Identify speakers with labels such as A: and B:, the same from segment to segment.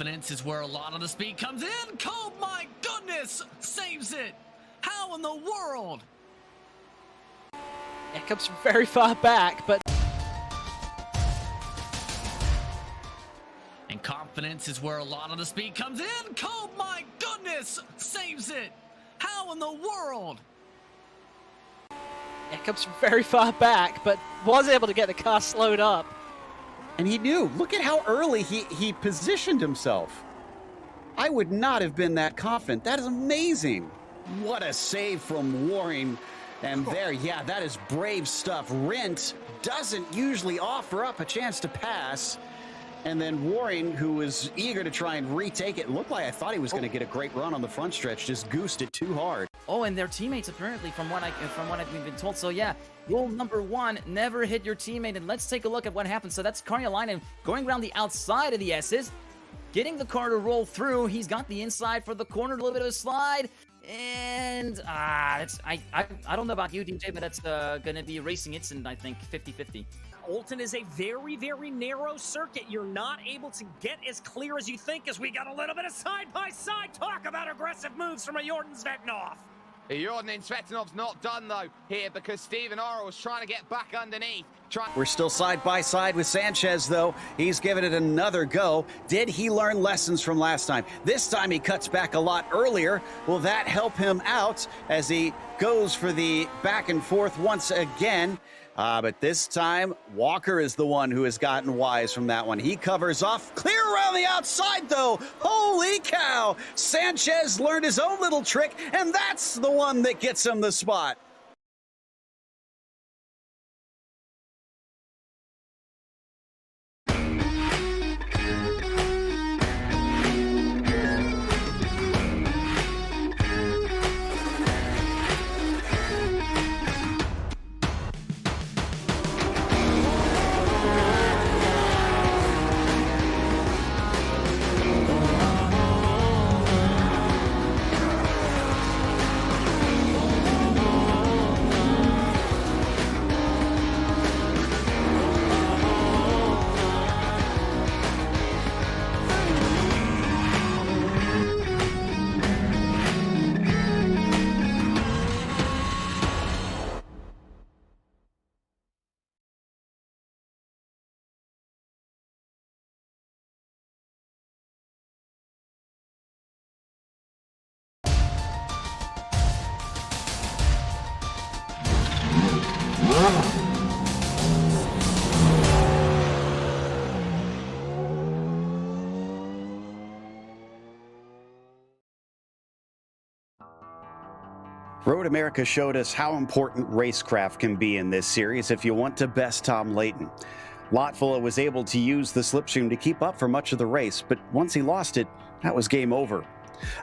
A: confidence is where a lot of the speed comes in. Oh my goodness! Saves it! How in the world?
B: It comes from very far back, but...
A: And confidence is where a lot of the speed comes in. Oh my goodness! Saves it! How in the world?
B: It comes from very far back, but was able to get the car slowed up.
C: And he knew. Look at how early he positioned himself. I would not have been that confident. That is amazing. What a save from Waring. And there, yeah, that is brave stuff. Rent doesn't usually offer up a chance to pass. And then Waring, who was eager to try and retake it, looked like I thought he was going to get a great run on the front stretch, just goosed it too hard.
D: Oh, and their teammates apparently, from what I've been told. So yeah, rule number 1: never hit your teammate. And let's take a look at what happened. So that's Karjalainen going around the outside of the S's, getting the car to roll through. He's got the inside for the corner, a little bit of a slide. And I don't know about you, DJ, but that's gonna be a racing incident, I think, 50-50.
E: Bolton is a very, very narrow circuit. You're not able to get as clear as you think, as we got a little bit of side-by-side talk about aggressive moves from a Jordan Svetanov.
F: Jordan Svetanov's not done, though, here, because Stephen Orr was trying to get back underneath.
C: We're still side-by-side with Sanchez, though. He's given it another go. Did he learn lessons from last time? This time he cuts back a lot earlier. Will that help him out as he goes for the back and forth once again? But this time, Walker is the one who has gotten wise from that one. He covers off, clear around the outside, though. Holy cow! Sanchez learned his own little trick, and that's the one that gets him the spot. Road America showed us how important racecraft can be in this series if you want to best Tom Layton. Lotfula was able to use the slipstream to keep up for much of the race, but once he lost it, that was game over.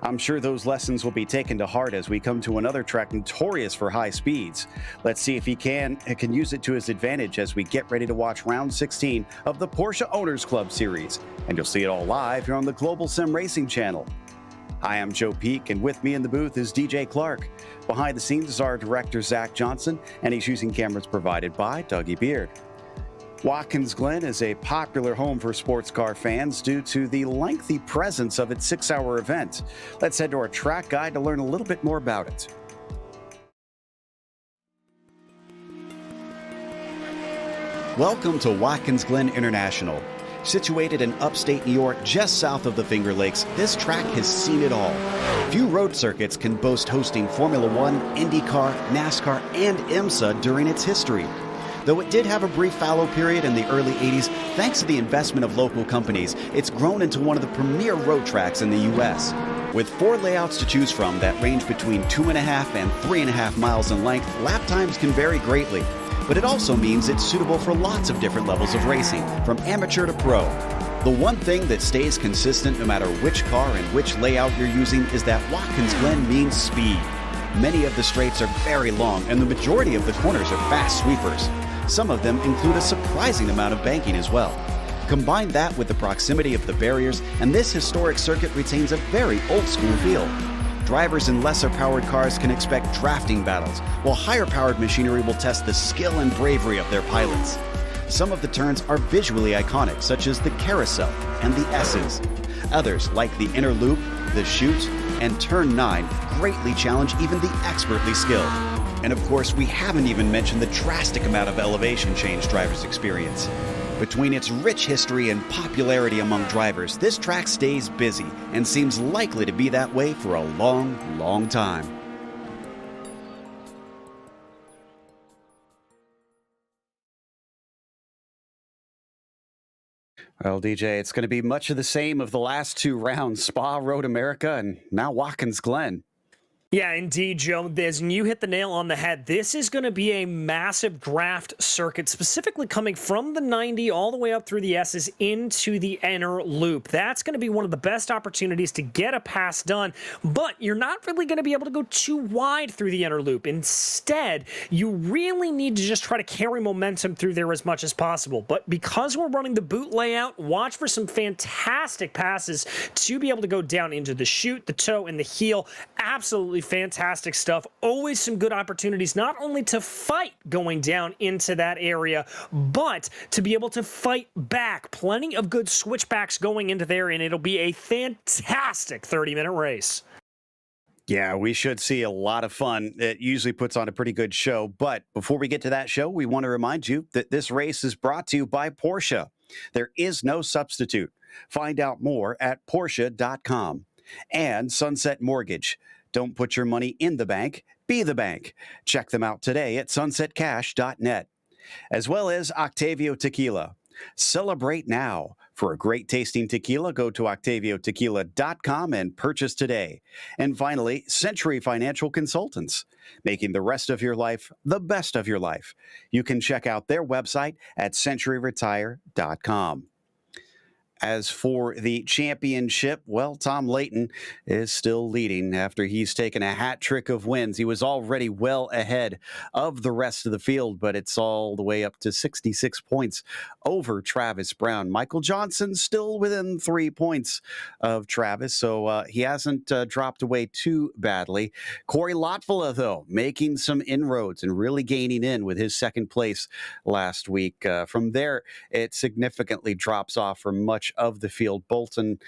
C: I'm sure those lessons will be taken to heart as we come to another track notorious for high speeds. Let's see if he can use it to his advantage as we get ready to watch round 16 of the Porsche Owners Club Series. And you'll see it all live here on the Global Sim Racing Channel. Hi, I'm Joe Peak, and with me in the booth is DJ Clark. Behind the scenes is our director, Zach Johnson, and he's using cameras provided by Dougie Beard. Watkins Glen is a popular home for sports car fans due to the lengthy presence of its 6-hour event. Let's head to our track guide to learn a little bit more about it. Welcome to Watkins Glen International. Situated in upstate New York, just south of the Finger Lakes, this track has seen it all. Few road circuits can boast hosting Formula One, IndyCar, NASCAR, and IMSA during its history. Though it did have a brief fallow period in the early 80s, thanks to the investment of local companies, it's grown into one of the premier road tracks in the U.S. With 4 layouts to choose from that range between 2.5 and 3.5 miles in length, lap times can vary greatly. But it also means it's suitable for lots of different levels of racing, from amateur to pro. The one thing that stays consistent no matter which car and which layout you're using is that Watkins Glen means speed. Many of the straights are very long, and the majority of the corners are fast sweepers. Some of them include a surprising amount of banking as well. Combine that with the proximity of the barriers, and this historic circuit retains a very old-school feel. Drivers in lesser-powered cars can expect drafting battles, while higher-powered machinery will test the skill and bravery of their pilots. Some of the turns are visually iconic, such as the carousel and the S's. Others, like the inner loop, the chute, and turn 9, greatly challenge even the expertly skilled. And of course, we haven't even mentioned the drastic amount of elevation change drivers experience. Between its rich history and popularity among drivers, this track stays busy and seems likely to be that way for a long, long time. Well, DJ, it's going to be much of the same of the last 2 rounds, Spa, Road America, and now Watkins Glen.
E: Yeah, indeed, Joe. As you hit the nail on the head, this is going to be a massive draft circuit, specifically coming from the 90 all the way up through the S's into the inner loop. That's going to be one of the best opportunities to get a pass done, but you're not really going to be able to go too wide through the inner loop. Instead, you really need to just try to carry momentum through there as much as possible. But because we're running the boot layout, watch for some fantastic passes to be able to go down into the chute, the toe, and the heel. Absolutely fantastic stuff. Always some good opportunities, not only to fight going down into that area, but to be able to fight back. Plenty of good switchbacks going into there, and it'll be a fantastic 30-minute race.
C: Yeah, we should see a lot of fun. It usually puts on a pretty good show. But before we get to that show, we want to remind you that this race is brought to you by Porsche. There is no substitute. Find out more at Porsche.com. And Sunset Mortgage. Don't put your money in the bank, be the bank. Check them out today at sunsetcash.net. As well as Octavio Tequila. Celebrate now. For a great tasting tequila, go to octaviotequila.com and purchase today. And finally, Century Financial Consultants, making the rest of your life the best of your life. You can check out their website at centuryretire.com. As for the championship, well, Tom Layton is still leading after he's taken a hat trick of wins. He was already well ahead of the rest of the field, but it's all the way up to 66 points over Travis Brown. Michael Johnson still within 3 points of Travis, so he hasn't dropped away too badly. Corey Lotvola, though, making some inroads and really gaining in with his second place last week. From there, it significantly drops off from much of the field. Bolton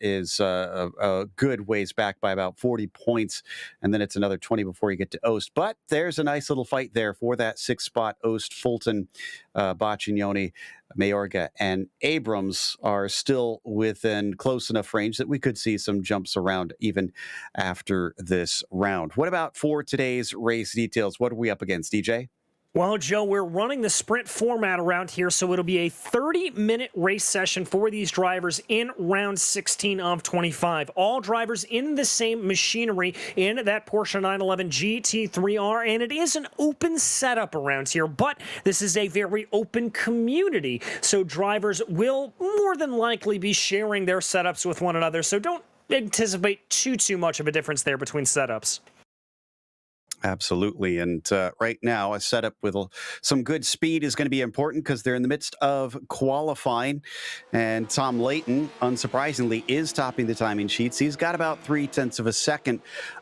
C: is a good ways back by about 40 points, and then it's another 20 before you get to Oast. But there's a nice little fight there for that 6th spot. Oast, Fulton, Baccignoni, Mayorga, and Abrams are still within close enough range that we could see some jumps around even after this round. What about for today's race details? What are we up against, DJ?
E: Well, Joe, we're running the sprint format around here, so it'll be a 30-minute race session for these drivers in round 16 of 25. All drivers in the same machinery in that Porsche 911 GT3R, and it is an open setup around here, but this is a very open community, so drivers will more than likely be sharing their setups with one another, so don't anticipate too much of a difference there between setups.
C: Absolutely. And right now, a setup with some good speed is going to be important because they're in the midst of qualifying. And Tom Layton, unsurprisingly, is topping the timing sheets. He's got about 0.3 of a second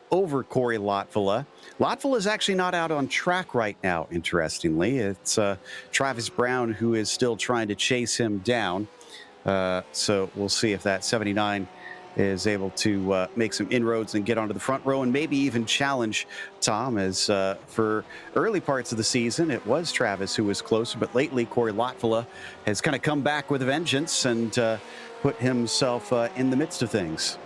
C: over Corey Lotvola. Lotvola is actually not out on track right now, interestingly. It's Travis Brown who is still trying to chase him down. So we'll see if that 79 is able to make some inroads and get onto the front row and maybe even challenge Tom, as for early parts of the season, it was Travis who was closer, but lately Corey Lotvola has kind of come back with a vengeance and put himself in the midst of things.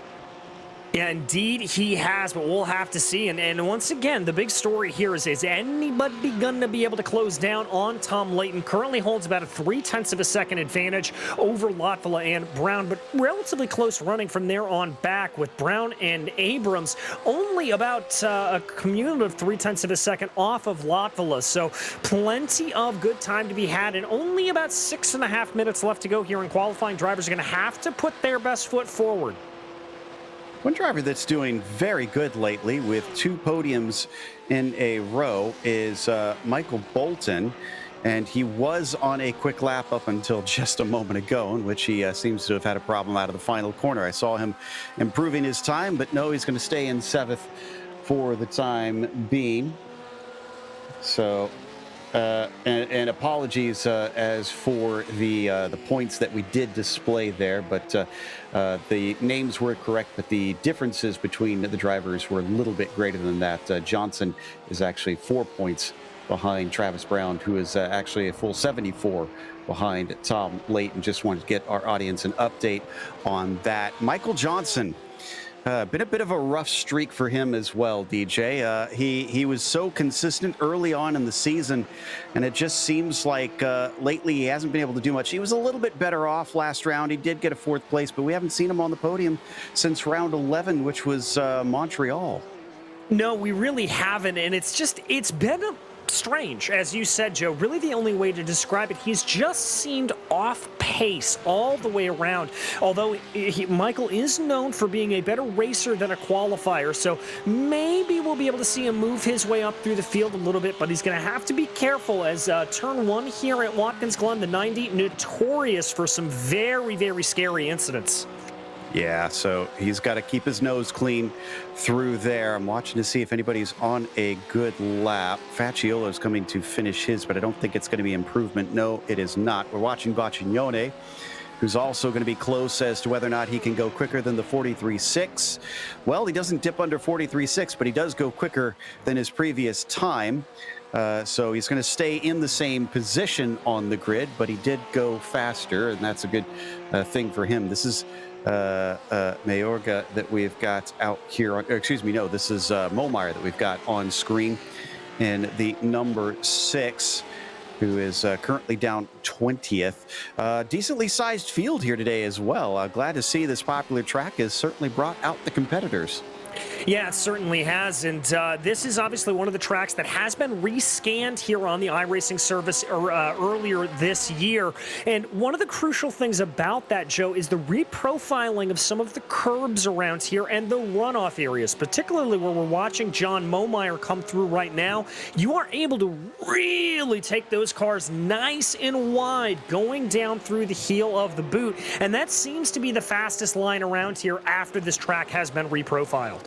E: Yeah, indeed he has, but we'll have to see. And once again, the big story here is anybody going to be able to close down on Tom Layton? Currently holds about a 0.3 of a second advantage over Lotvola and Brown, but relatively close running from there on back with Brown and Abrams only about a cumulative 0.3 of a second off of Lotvola. So plenty of good time to be had, and only about 6.5 minutes left to go here in qualifying. Drivers are going to have to put their best foot forward.
C: One driver that's doing very good lately with 2 podiums in a row is Michael Bolton, and he was on a quick lap up until just a moment ago, in which he seems to have had a problem out of the final corner. I saw him improving his time, but no, he's going to stay in 7th for the time being. So And apologies as for the points that we did display there, but the names were correct, but the differences between the drivers were a little bit greater than that. Johnson is actually 4 points behind Travis Brown, who is actually a full 74 behind Tom Layton. Just wanted to get our audience an update on that. Michael Johnson. Been a bit of a rough streak for him as well, DJ. He was so consistent early on in the season, and it just seems like lately he hasn't been able to do much. He was a little bit better off last round. He did get a 4th place, but we haven't seen him on the podium since round 11, which was Montreal.
E: No, we really haven't, and it's been strange, as you said, Joe. Really the only way to describe it, he's just seemed off pace all the way around, although Michael is known for being a better racer than a qualifier, so maybe we'll be able to see him move his way up through the field a little bit, but he's going to have to be careful as turn 1 here at Watkins Glen, the 90, notorious for some very, very scary incidents.
C: Yeah, so he's got to keep his nose clean through there. I'm watching to see if anybody's on a good lap. Facciolo's coming to finish his, but I don't think it's going to be improvement. No, it is not. We're watching Boccignone, who's also going to be close as to whether or not he can go quicker than the 43.6. Well, he doesn't dip under 43.6, but he does go quicker than his previous time. So he's going to stay in the same position on the grid, but he did go faster, and that's a good thing for him. This is Mayorga that we've got out here on, excuse me, no, this is Molmeyer that we've got on screen, and the number 6, who is currently down 20th. Decently sized field here today as well. Glad to see this popular track has certainly brought out the competitors.
E: Yeah, it certainly has, and this is obviously one of the tracks that has been rescanned here on the iRacing service earlier this year, and one of the crucial things about that, Joe, is the reprofiling of some of the curbs around here and the runoff areas, particularly where we're watching John Molmeyer come through right now. You are able to really take those cars nice and wide going down through the heel of the boot, and that seems to be the fastest line around here after this track has been reprofiled.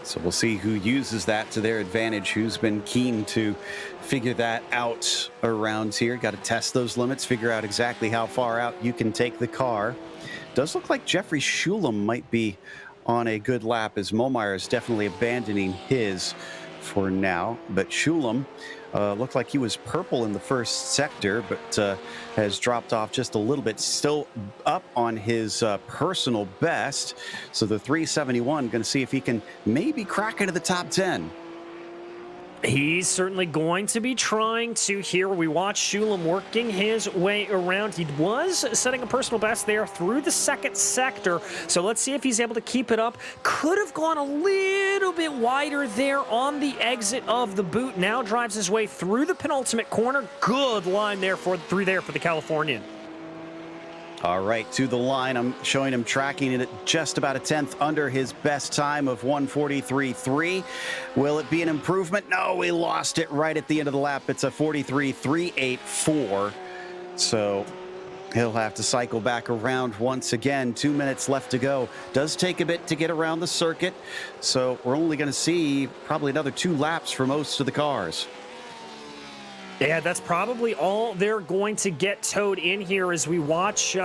C: So we'll see who uses that to their advantage, who's been keen to figure that out around here. Got to test those limits, figure out exactly how far out you can take the car. Does look like Jeffrey Shulam might be on a good lap, as Molmeyer is definitely abandoning his for now. But Shulam looked like he was purple in the first sector, but has dropped off just a little bit, still up on his personal best. So the 371, going to see if he can maybe crack into the top 10.
E: He's certainly going to be trying to here. We watch Shulam working his way around. He was setting a personal best there through the second sector. So let's see if he's able to keep it up. Could have gone a little bit wider there on the exit of the boot. Now drives his way through the penultimate corner. Good line there through there for the Californian.
C: All right, to the line. I'm showing him tracking it at just about a 10th under his best time of 1:43.3. Will it be an improvement? No, we lost it right at the end of the lap. It's a 43.384. So he'll have to cycle back around once again. 2 minutes left to go. Does take a bit to get around the circuit. So we're only going to see probably another 2 laps for most of the cars.
E: Yeah, that's probably all they're going to get towed in here as we watch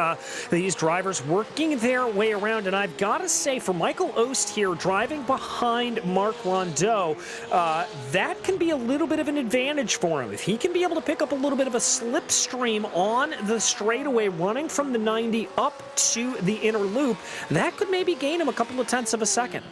E: these drivers working their way around. And I've got to say, for Michael Ost here, driving behind Mark Rondeau, that can be a little bit of an advantage for him. If he can be able to pick up a little bit of a slipstream on the straightaway, running from the 90 up to the inner loop, that could maybe gain him a couple of tenths of a second.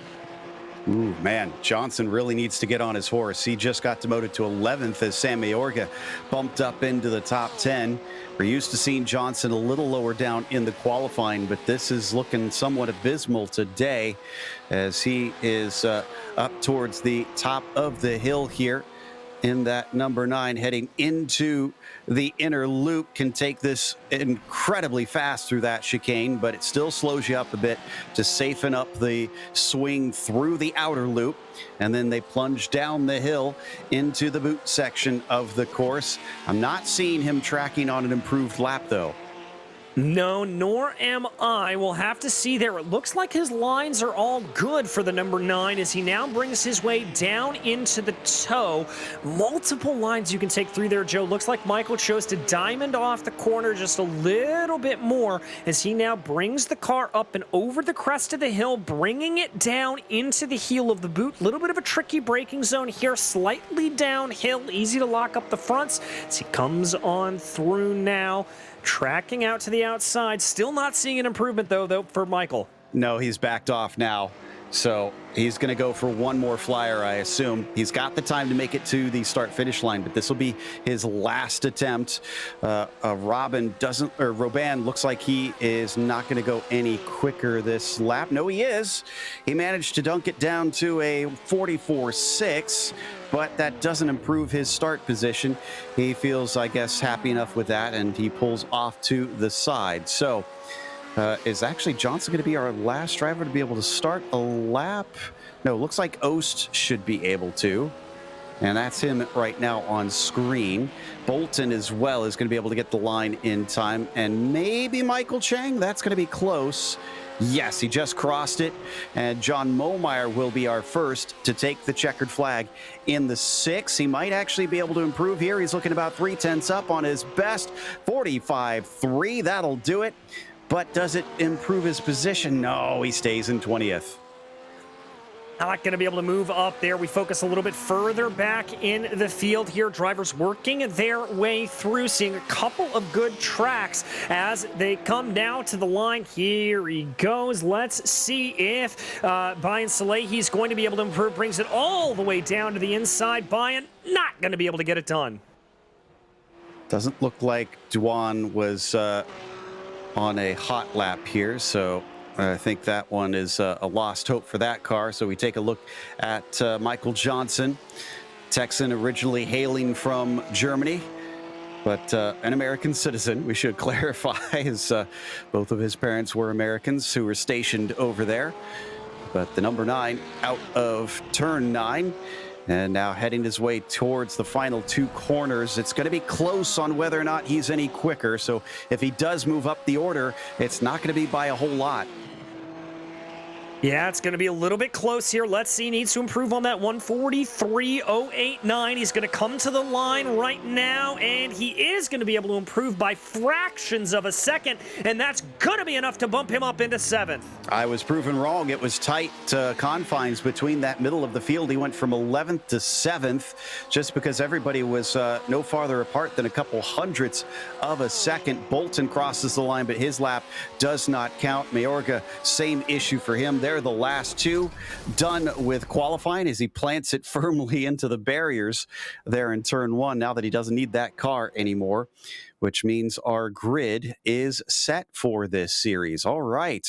C: Ooh, man, Johnson really needs to get on his horse. He just got demoted to 11th as Sam Mayorga bumped up into the top 10. We're used to seeing Johnson a little lower down in the qualifying, but this is looking somewhat abysmal today as he is up towards the top of the hill here in that number 9, heading into the inner loop. Can take this incredibly fast through that chicane, but it still slows you up a bit to safeten up the swing through the outer loop. And then they plunge down the hill into the boot section of the course. I'm not seeing him tracking on an improved lap, though.
E: No, nor am I. We'll have to see there. It looks like his lines are all good for the number 9 as he now brings his way down into the toe. Multiple lines you can take through there, Joe. Looks like Michael chose to diamond off the corner just a little bit more as he now brings the car up and over the crest of the hill, bringing it down into the heel of the boot. Little bit of a tricky braking zone here, slightly downhill, easy to lock up the fronts as he comes on through now. Tracking out to the outside. Still not seeing an improvement, though, for Michael.
C: No, he's backed off now. So he's going to go for one more flyer, I assume. He's got the time to make it to the start-finish line, but this will be his last attempt. Robin looks like he is not going to go any quicker this lap. No, he is. He managed to dunk it down to a 44.6. But that doesn't improve his start position. He feels, I guess, happy enough with that, and he pulls off to the side. So is actually Johnson going to be our last driver to be able to start a lap? No, looks like Ost should be able to. And that's him right now on screen. Bolton as well is going to be able to get the line in time. And maybe Michael Chang, that's going to be close. Yes, he just crossed it, and John Momeyer will be our first to take the checkered flag in the 6. He might actually be able to improve here. He's looking about 0.3 up on his best, 45.3. That'll do it, but does it improve his position? No, he stays in 20th.
E: Not going to be able to move up there. We focus a little bit further back in the field here. Drivers working their way through, seeing a couple of good tracks as they come now to the line. Here he goes. Let's see if Brian Salehi's going to be able to improve. Brings it all the way down to the inside. Brian not going to be able to get it done.
C: Doesn't look like Duan was on a hot lap here, so I think that one is a lost hope for that car. So we take a look at Michael Johnson, Texan, originally hailing from Germany, but an American citizen. We should clarify, as both of his parents were Americans who were stationed over there. But the number 9 out of turn 9. And now heading his way towards the final 2 corners. It's going to be close on whether or not he's any quicker. So if he does move up the order, it's not going to be by a whole lot.
E: Yeah, it's going to be a little bit close here. Let's see. Needs to improve on that 143.089. He's going to come to the line right now, and he is going to be able to improve by fractions of a second, and that's going to be enough to bump him up into 7th.
C: I was proven wrong. It was tight confines between that middle of the field. He went from 11th to 7th just because everybody was no farther apart than a couple hundredths of a second. Bolton crosses the line, but his lap does not count. Mayorga, same issue for him. They're the last 2 done with qualifying as he plants it firmly into the barriers there in turn 1 now that he doesn't need that car anymore, which means our grid is set for this series. All right.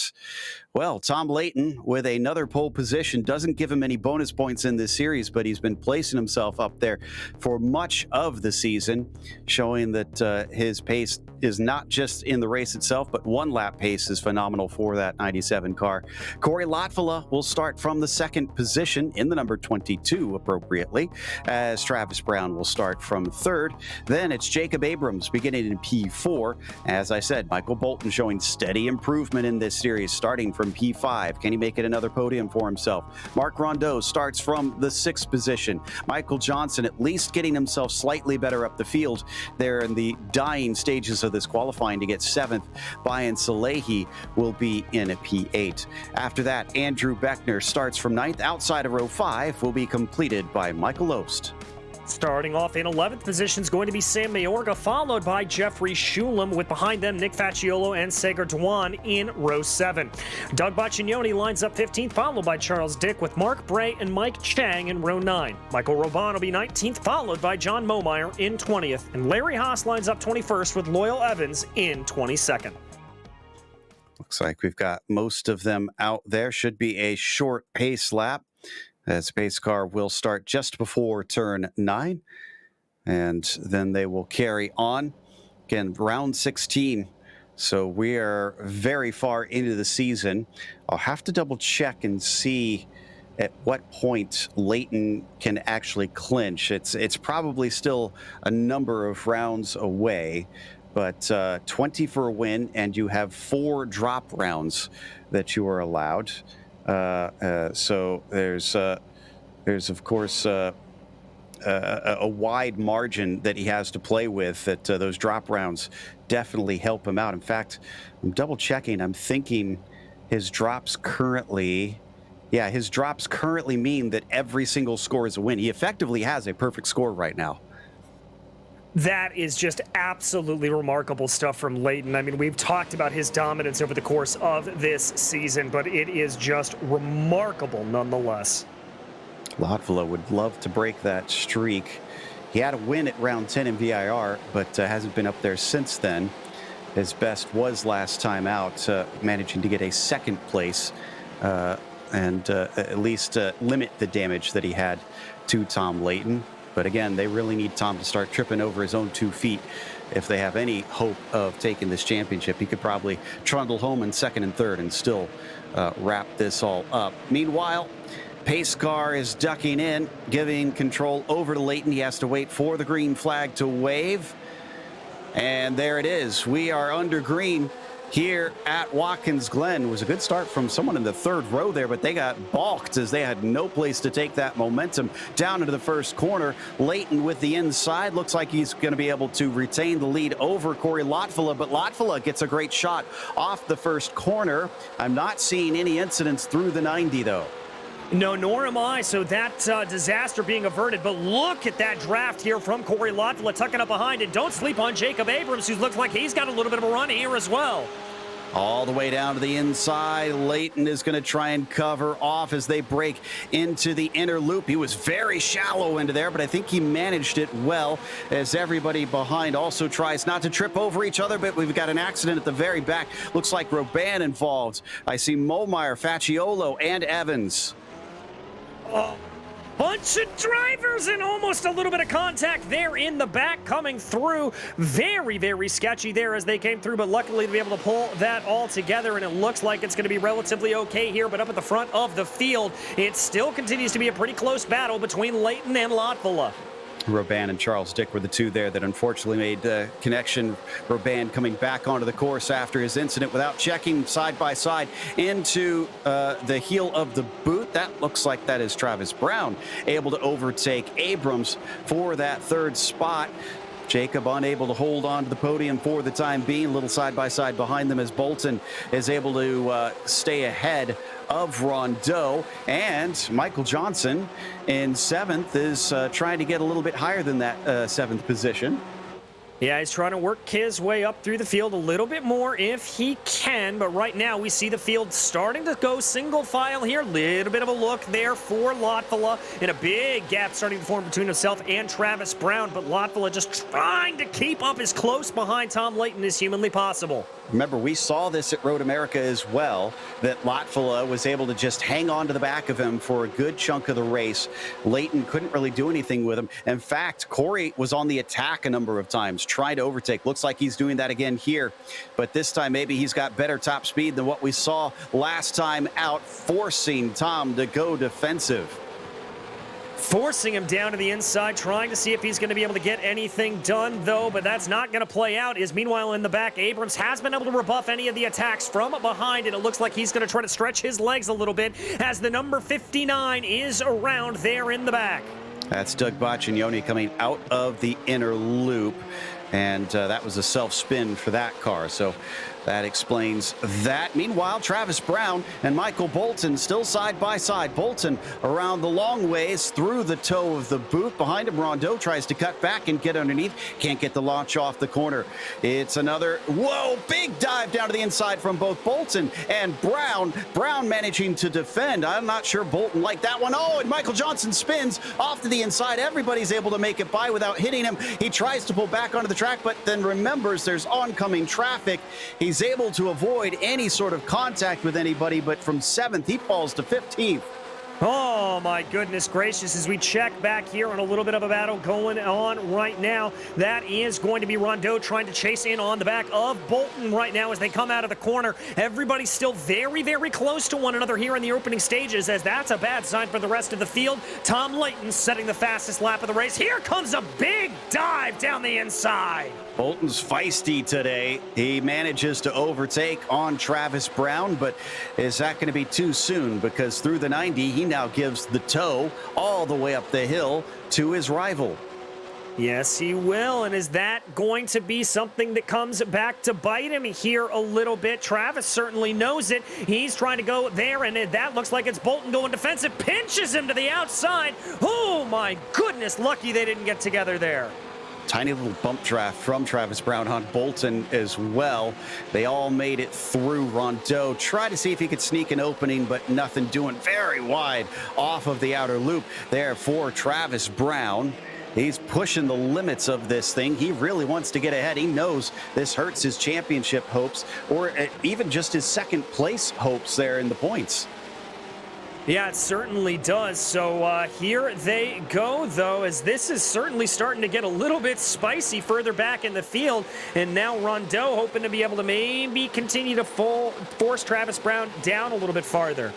C: Well, Tom Layton with another pole position doesn't give him any bonus points in this series, but he's been placing himself up there for much of the season, showing that his pace is not just in the race itself, but one lap pace is phenomenal for that 97 car. Corey Latvala will start from the 2nd position in the number 22 appropriately, as Travis Brown will start from 3rd. Then it's Jacob Abrams beginning in P4. As I said, Michael Bolton showing steady improvement in this series, starting from P5. Can he make it another podium for himself? Mark Rondeau starts from the 6th position. Michael Johnson at least getting himself slightly better up the field there in the dying stages of this qualifying to get 7th. Brian Salehi will be in a P8. After that, Andrew Beckner starts from 9th. Outside of row 5 will be completed by Michael Ost.
E: Starting off in 11th position is going to be Sam Mayorga, followed by Jeffrey Shulam, with behind them Nick Facciolo and Sagar Dwan in row 7. Doug Baccignoni lines up 15th, followed by Charles Dick, with Mark Bray and Mike Chang in row 9. Michael Roban will be 19th, followed by John Momeyer in 20th. And Larry Haas lines up 21st with Loyal Evans in 22nd.
C: Looks like we've got most of them out there. Should be a short pace lap. That pace car will start just before turn 9, and then they will carry on. Again, round 16, so we are very far into the season. I'll have to double check and see at what point Layton can actually clinch. It's probably still a number of rounds away, but 20 for a win, and you have 4 drop rounds that you are allowed. So there's of course a wide margin that he has to play with. That those drop rounds definitely help him out. In fact, I'm double checking. I'm thinking his drops currently. Yeah, his drops currently mean that every single score is a win. He effectively has a perfect score right now.
E: That is just absolutely remarkable stuff from Leighton. I mean, we've talked about his dominance over the course of this season, but it is just remarkable nonetheless.
C: Latvala would love to break that streak. He had a win at round 10 in VIR, but hasn't been up there since then. His best was last time out, managing to get a 2nd place and at least limit the damage that he had to Tom Leighton. But again, they really need Tom to start tripping over his own 2 feet if they have any hope of taking this championship. He could probably trundle home in 2nd and 3rd and still wrap this all up. Meanwhile, pace car is ducking in, giving control over to Leighton. He has to wait for the green flag to wave. And there it is. We are under green here at Watkins Glen. It was a good start from someone in the 3rd row there, but they got balked as they had no place to take that momentum down into the 1st corner. Leighton with the inside. Looks like he's going to be able to retain the lead over Corey Latvala, but Latvala gets a great shot off the 1st corner. I'm not seeing any incidents through the 90, though.
E: No, nor am I. So that disaster being averted. But look at that draft here from Corey Latvala tucking up behind. And don't sleep on Jacob Abrams, who looks like he's got a little bit of a run here as well.
C: All the way down to the inside. Leighton is going to try and cover off as they break into the inner loop. He was very shallow into there, but I think he managed it well as everybody behind also tries not to trip over each other. But we've got an accident at the very back. Looks like Robban involved. I see Molmeyer, Facciolo, and Evans.
E: Bunch of drivers and almost a little bit of contact there in the back coming through. Very, very sketchy there as they came through, but luckily to be able to pull that all together, and it looks like it's going to be relatively okay here. But up at the front of the field, it still continues to be a pretty close battle between Leighton and Latvala.
C: Robban and Charles Dick were the 2 there that unfortunately made the connection. Robban coming back onto the course after his incident without checking side by side into the heel of the boot. That looks like that is Travis Brown able to overtake Abrams for that 3rd spot. Jacob unable to hold on to the podium for the time being. A little side by side behind them as Bolton is able to stay ahead of Rondeau, and Michael Johnson in 7th is trying to get a little bit higher than that 7th position.
E: Yeah, he's trying to work his way up through the field a little bit more if he can, but right now we see the field starting to go single file here. Little bit of a look there for Latvala, and a big gap starting to form between himself and Travis Brown, but Latvala just trying to keep up as close behind Tom Leighton as humanly possible.
C: Remember, we saw this at Road America as well, that Latvala was able to just hang on to the back of him for a good chunk of the race. Leighton couldn't really do anything with him. In fact, Corey was on the attack a number of times, trying to overtake. Looks like he's doing that again here, but this time maybe he's got better top speed than what we saw last time out, forcing Tom to go defensive.
E: Forcing him down to the inside, trying to see if he's going to be able to get anything done, though, but that's not going to play out. Is meanwhile in the back, Abrams has been able to rebuff any of the attacks from behind, and it looks like he's going to try to stretch his legs a little bit as the number 59 is around there in the back.
C: That's Doug Boccioni coming out of the inner loop, and that was a self-spin for that car, so that explains that. Meanwhile, Travis Brown and Michael Bolton still side by side. Bolton around the long ways through the toe of the boot. Behind him, Rondeau tries to cut back and get underneath. Can't get the launch off the corner. It's another, whoa, big dive down to the inside from both Bolton and Brown. Brown managing to defend. I'm not sure Bolton liked that one. Oh, and Michael Johnson spins off to the inside. Everybody's able to make it by without hitting him. He tries to pull back onto the track, but then remembers there's oncoming traffic. He's able to avoid any sort of contact with anybody, but from 7th, he falls to 15th.
E: Oh my goodness gracious, as we check back here on a little bit of a battle going on right now, that is going to be Rondeau trying to chase in on the back of Bolton right now as they come out of the corner. Everybody's still very, very close to one another here in the opening stages, as that's a bad sign for the rest of the field. Tom Layton setting the fastest lap of the race. Here comes a big dive down the inside.
C: Bolton's feisty today. He manages to overtake on Travis Brown, but is that going to be too soon? Because through the 90, he now gives the tow all the way up the hill to his rival.
E: Yes, he will. And is that going to be something that comes back to bite him here a little bit? Travis certainly knows it. He's trying to go there, and that looks like it's Bolton going defensive. Pinches him to the outside. Oh, my goodness. Lucky they didn't get together there.
C: Tiny little bump draft from Travis Brown on Bolton as well. They all made it through. Rondeau tried to see if he could sneak an opening, but nothing doing. Very wide off of the outer loop there for Travis Brown. He's pushing the limits of this thing. He really wants to get ahead. He knows this hurts his championship hopes, or even just his second place hopes there in the points.
E: Yeah, it certainly does. So here they go, though, as this is certainly starting to get a little bit spicy further back in the field. And now Rondeau hoping to be able to maybe continue to force Travis Brown down a little bit farther.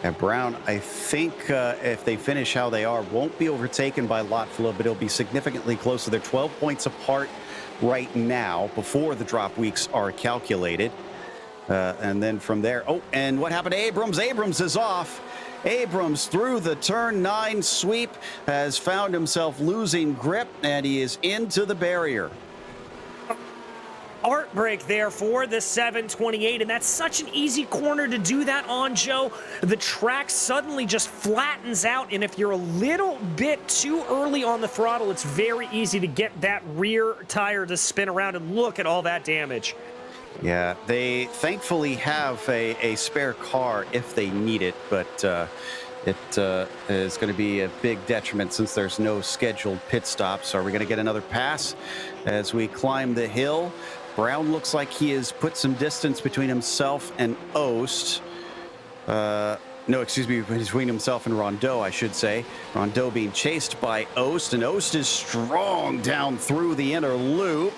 C: And Brown, I think if they finish how they are, won't be overtaken by Lotflo, but it'll be significantly closer. They're 12 points apart right now before the drop weeks are calculated. And then from there, oh, and what happened to Abrams? Abrams is off. Abrams through the turn 9 sweep has found himself losing grip, and he is into the barrier.
E: Heartbreak there for the 728, and that's such an easy corner to do that on, Joe. The track suddenly just flattens out, and if you're a little bit too early on the throttle, it's very easy to get that rear tire to spin around, and look at all that damage.
C: Yeah, they thankfully have a spare car if they need it, but it is going to be a big detriment since there's no scheduled pit stops. Are we going to get another pass as we climb the hill? Brown looks like he has put some distance between himself and Ost. No, excuse me, between himself and Rondeau, I should say. Rondeau being chased by Ost, and Ost is strong down through the inner loop.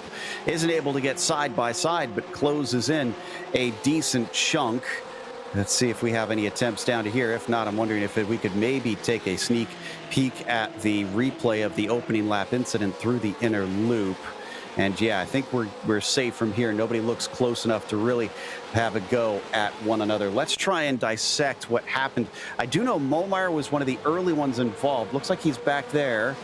C: Isn't able to get side by side, but closes in a decent chunk. Let's see if we have any attempts down to here. If not, I'm wondering if we could maybe take a sneak peek at the replay of the opening lap incident through the inner loop. And yeah, I think we're safe from here. Nobody looks close enough to really have a go at one another. Let's try and dissect what happened. I do know Molmeyer was one of the early ones involved. Looks like he's back there.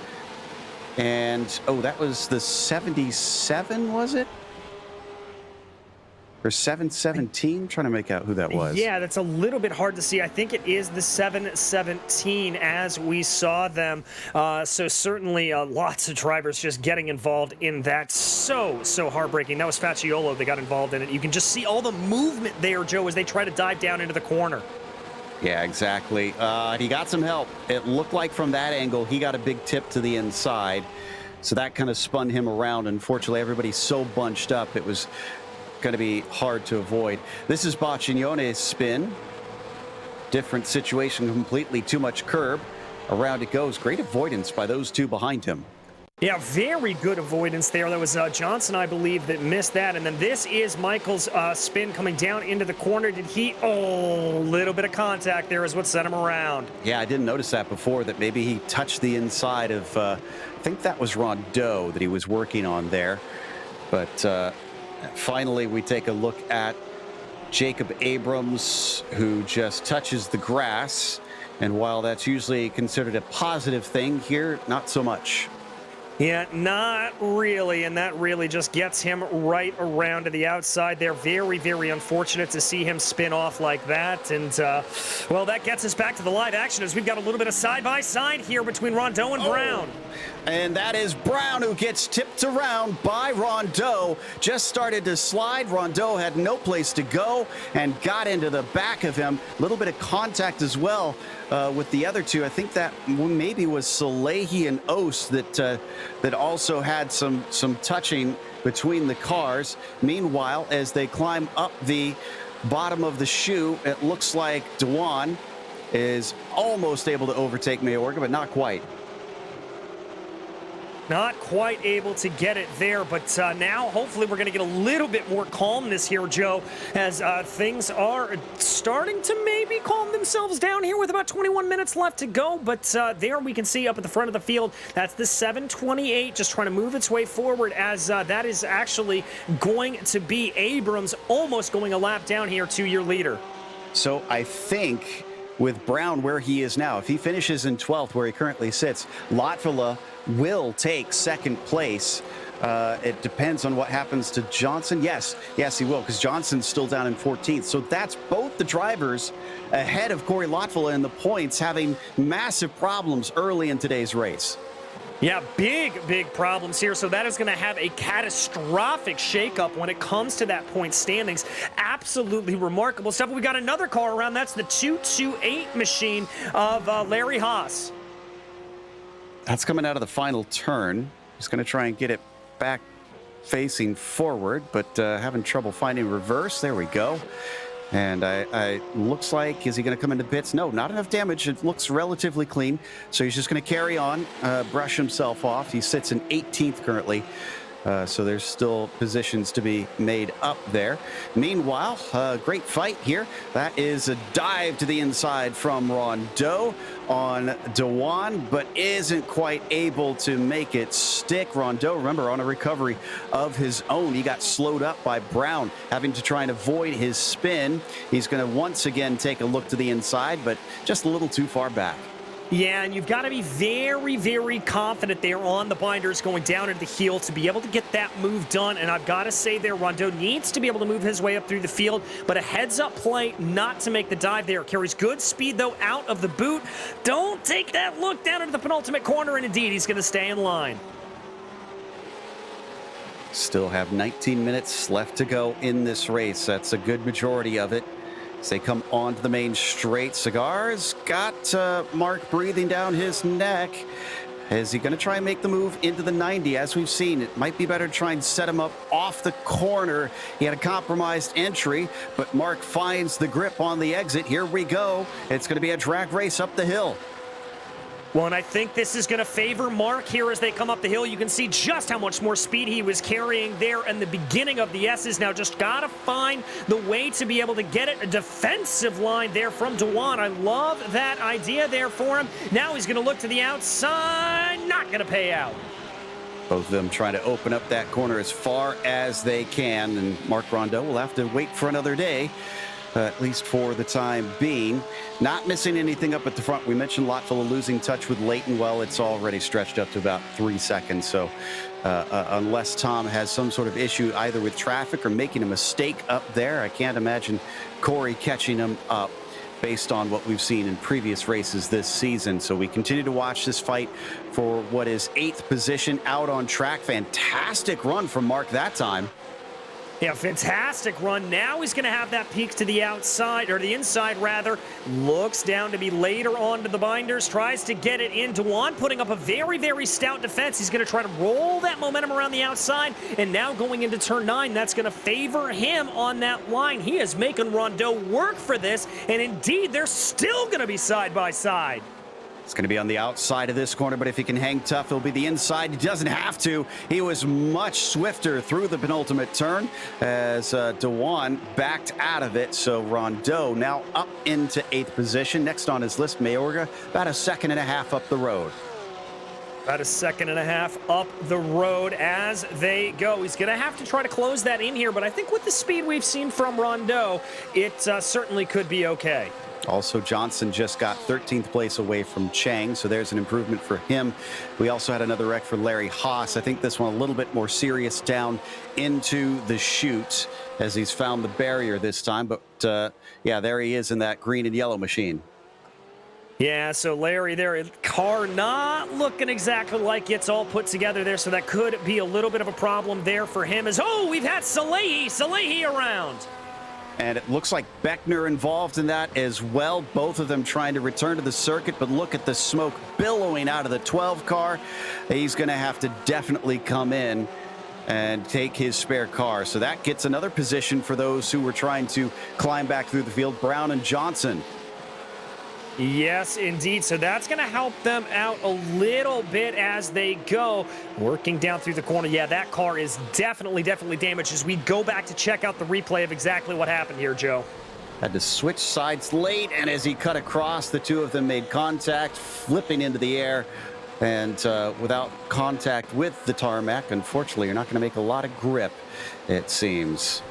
C: And, oh, that was the 77, was it? Or 717? Trying to make out who that was.
E: Yeah, that's a little bit hard to see. I think it is the 717 as we saw them. So certainly lots of drivers just getting involved in that. So heartbreaking. That was Facciolo that got involved in it. You can just see all the movement there, Joe, as they try to dive down into the corner.
C: Yeah, exactly. He got some help. It looked like from that angle, he got a big tip to the inside. So that kind of spun him around. Unfortunately, everybody's so bunched up, it was going to be hard to avoid. This is Bocchignone's spin. Different situation completely. Too much curb. Around it goes. Great avoidance by those two behind him.
E: Yeah, very good avoidance there. That was Johnson, I believe, that missed that. And then this is Michael's spin coming down into the corner. Did he? Oh, a little bit of contact there is what sent him around.
C: Yeah, I didn't notice that before, that maybe he touched the inside of, I think that was Rondeau that he was working on there. But finally, we take a look at Jacob Abrams, who just touches the grass. And while that's usually considered a positive thing, here, not so much.
E: Yeah, not really, and that really just gets him right around to the outside there. Very, very unfortunate to see him spin off like that, and, well, that gets us back to the live action as we've got a little bit of side-by-side here between Rondeau and Brown.
C: And that is Brown who gets tipped around by Rondeau. Just started to slide. Rondeau had no place to go and got into the back of him. A little bit of contact as well with the other two. I think that maybe was Salehi and Ost that also had some touching between the cars. Meanwhile, as they climb up the bottom of the chute, it looks like Dewan is almost able to overtake Mayorga, but not quite.
E: Not quite able to get it there, but now hopefully we're going to get a little bit more calmness here, Joe, as things are starting to maybe calm themselves down here with about 21 minutes left to go. But there we can see up at the front of the field, that's the 728 just trying to move its way forward, as that is actually going to be Abrams almost going a lap down here to your leader.
C: So I think with Brown where he is now, if he finishes in 12th where he currently sits, Latvala will take second place. It depends on what happens to Johnson. Yes, he will, because Johnson's still down in 14th. So that's both the drivers ahead of Corey Latvala in the points, having massive problems early in today's race.
E: Yeah, big problems here. So that is going to have a catastrophic shakeup when it comes to that point standings. Absolutely remarkable stuff. We got another car around. That's the 228 machine of Larry Haas.
C: That's coming out of the final turn. He's going to try and get it back facing forward, but having trouble finding reverse. There we go. And I looks like, is he going to come into the pits? No, not enough damage. It looks relatively clean. So he's just going to carry on, brush himself off. He sits in 18th currently. So there's still positions to be made up there. Meanwhile, great fight here. That is a dive to the inside from Rondeau on Dewan, but isn't quite able to make it stick. Rondeau, remember, on a recovery of his own, he got slowed up by Brown, having to try and avoid his spin. He's going to once again take a look to the inside, but just a little too far back.
E: Yeah, and you've got to be very confident there on the binders going down into the heel to be able to get that move done. And I've got to say there, Rondeau needs to be able to move his way up through the field, but a heads-up play not to make the dive there. Carries good speed, though, out of the boot. Don't take that look down into the penultimate corner, and indeed, he's going to stay in line.
C: Still have 19 minutes left to go in this race. That's a good majority of it. As they come onto the main straight, Cigar's got Mark breathing down his neck. Is he going to try and make the move into the 90? As we've seen, it might be better to try and set him up off the corner. He had a compromised entry, but Mark finds the grip on the exit. Here we go. It's going to be a drag race up the hill.
E: Well, and I think this is going to favor Mark here as they come up the hill. You can see just how much more speed he was carrying there in the beginning of the S's. Now just got to find the way to be able to get it. A defensive line there from Dewan. I love that idea there for him. Now he's going to look to the outside. Not going to pay out.
C: Both of them trying to open up that corner as far as they can. And Mark Rondeau will have to wait for another day. At least for the time being. Not missing anything up at the front. We mentioned Latvala losing touch with Leighton. Well, it's already stretched up to about 3 seconds. So unless Tom has some sort of issue either with traffic or making a mistake up there, I can't imagine Corey catching him up based on what we've seen in previous races this season. So we continue to watch this fight for what is 8th position out on track. Fantastic run from Mark that time.
E: Yeah, fantastic run. Now he's going to have that peak to the outside, or the inside rather. Looks down to be later on to the binders. Tries to get it in. Dewan putting up a very stout defense. He's going to try to roll that momentum around the outside. And now going into turn 9, that's going to favor him on that line. He is making Rondeau work for this. And indeed, they're still going to be side by side.
C: It's going to be on the outside of this corner, but if he can hang tough, he'll be the inside. He doesn't have to. He was much swifter through the penultimate turn as Dewan backed out of it. So Rondeau now up into 8th position. Next on his list, Mayorga, about a second and a half up the road.
E: About a second and a half up the road as they go. He's going to have to try to close that in here, but I think with the speed we've seen from Rondeau, it certainly could be okay.
C: Also, Johnson just got 13th place away from Chang, so there's an improvement for him. We also had another wreck for Larry Haas. I think this one a little bit more serious down into the chute as he's found the barrier this time. But, yeah, there he is in that green and yellow machine.
E: Yeah, so Larry there, car not looking exactly like it's all put together there, so that could be a little bit of a problem there for him. As, oh, we've had Salehi around.
C: And it looks like Beckner involved in that as well. Both of them trying to return to the circuit, but look at the smoke billowing out of the 12 car. He's going to have to definitely come in and take his spare car. So that gets another position for those who were trying to climb back through the field, Brown and Johnson.
E: Yes, indeed. So that's going to help them out a little bit as they go. Working down through the corner. Yeah, that car is definitely damaged as we go back to check out the replay of exactly what happened here, Joe.
C: Had to switch sides late, and as he cut across, the two of them made contact, flipping into the air. And without contact with the tarmac, unfortunately, you're not going to make a lot of grip, it seems.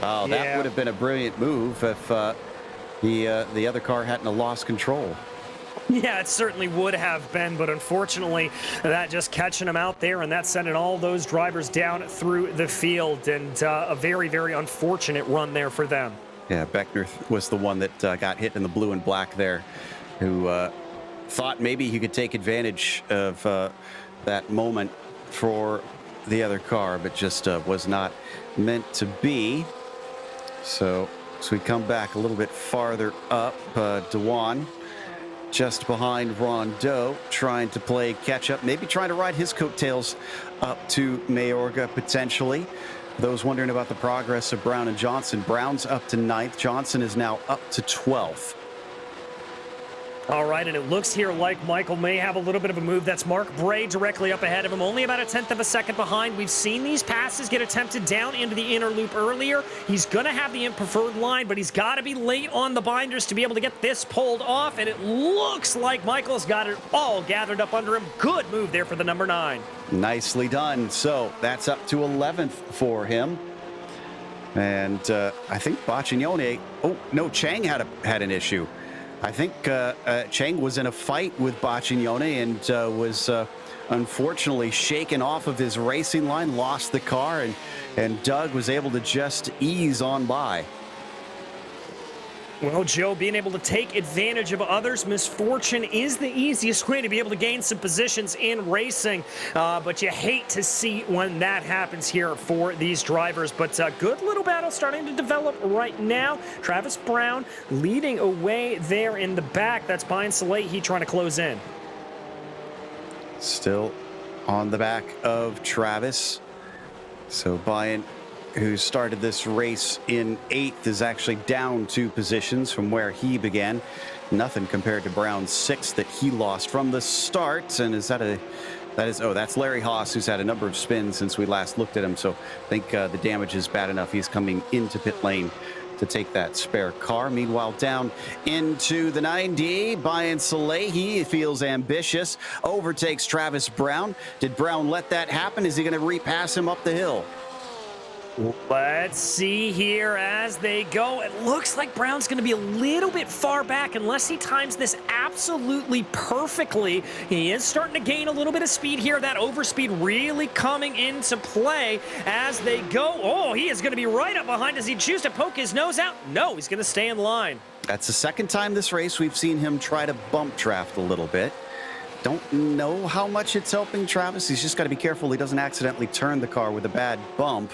C: Oh, that
E: Yeah.
C: would have been a brilliant move if the other car hadn't lost control.
E: Yeah, it certainly would have been, but unfortunately, that just catching them out there, and that sending all those drivers down through the field, and a very unfortunate run there for them.
C: Yeah, Beckner was the one that got hit in the blue and black there, who thought maybe he could take advantage of that moment for the other car, but just was not meant to be. So we come back a little bit farther up. Dewan just behind Rondeau, trying to play catch-up, maybe trying to ride his coattails up to Mayorga potentially. Those wondering about the progress of Brown and Johnson, Brown's up to 9th. Johnson is now up to 12th.
E: All right, and it looks here like Michael may have a little bit of a move. That's Mark Bray directly up ahead of him, only about 1/10 of a second behind. We've seen these passes get attempted down into the inner loop earlier. He's going to have the preferred line, but he's got to be late on the binders to be able to get this pulled off, and it looks like Michael's got it all gathered up under him. Good move there for the number 9.
C: Nicely done. So that's up to 11th for him. And I think Baccignone, oh, no, Chang had an issue. I think Chang was in a fight with Baccignone and was unfortunately shaken off of his racing line, lost the car, and Doug was able to just ease on by.
E: Well, Joe, being able to take advantage of others' misfortune is the easiest way to be able to gain some positions in racing. But you hate to see when that happens here for these drivers. But good little battle starting to develop right now. Travis Brown leading away there in the back. That's Brian Salehi trying to close in.
C: Still on the back of Travis. So Brian, who started this race in 8th, is actually down 2 positions from where he began. Nothing compared to Brown's 6th that he lost from the start. And that's Larry Haas, who's had a number of spins since we last looked at him. So I think the damage is bad enough. He's coming into pit lane to take that spare car. Meanwhile, down into the 90, Brian Salehi feels ambitious, overtakes Travis Brown. Did Brown let that happen? Is he going to repass him up the hill?
E: Let's see here as they go. It looks like Brown's going to be a little bit far back unless he times this absolutely perfectly. He is starting to gain a little bit of speed here. That overspeed really coming into play as they go. Oh, he is going to be right up behind. Does he choose to poke his nose out? No, he's going to stay in line.
C: That's the second time this race we've seen him try to bump draft a little bit. Don't know how much it's helping Travis. He's just got to be careful he doesn't accidentally turn the car with a bad bump.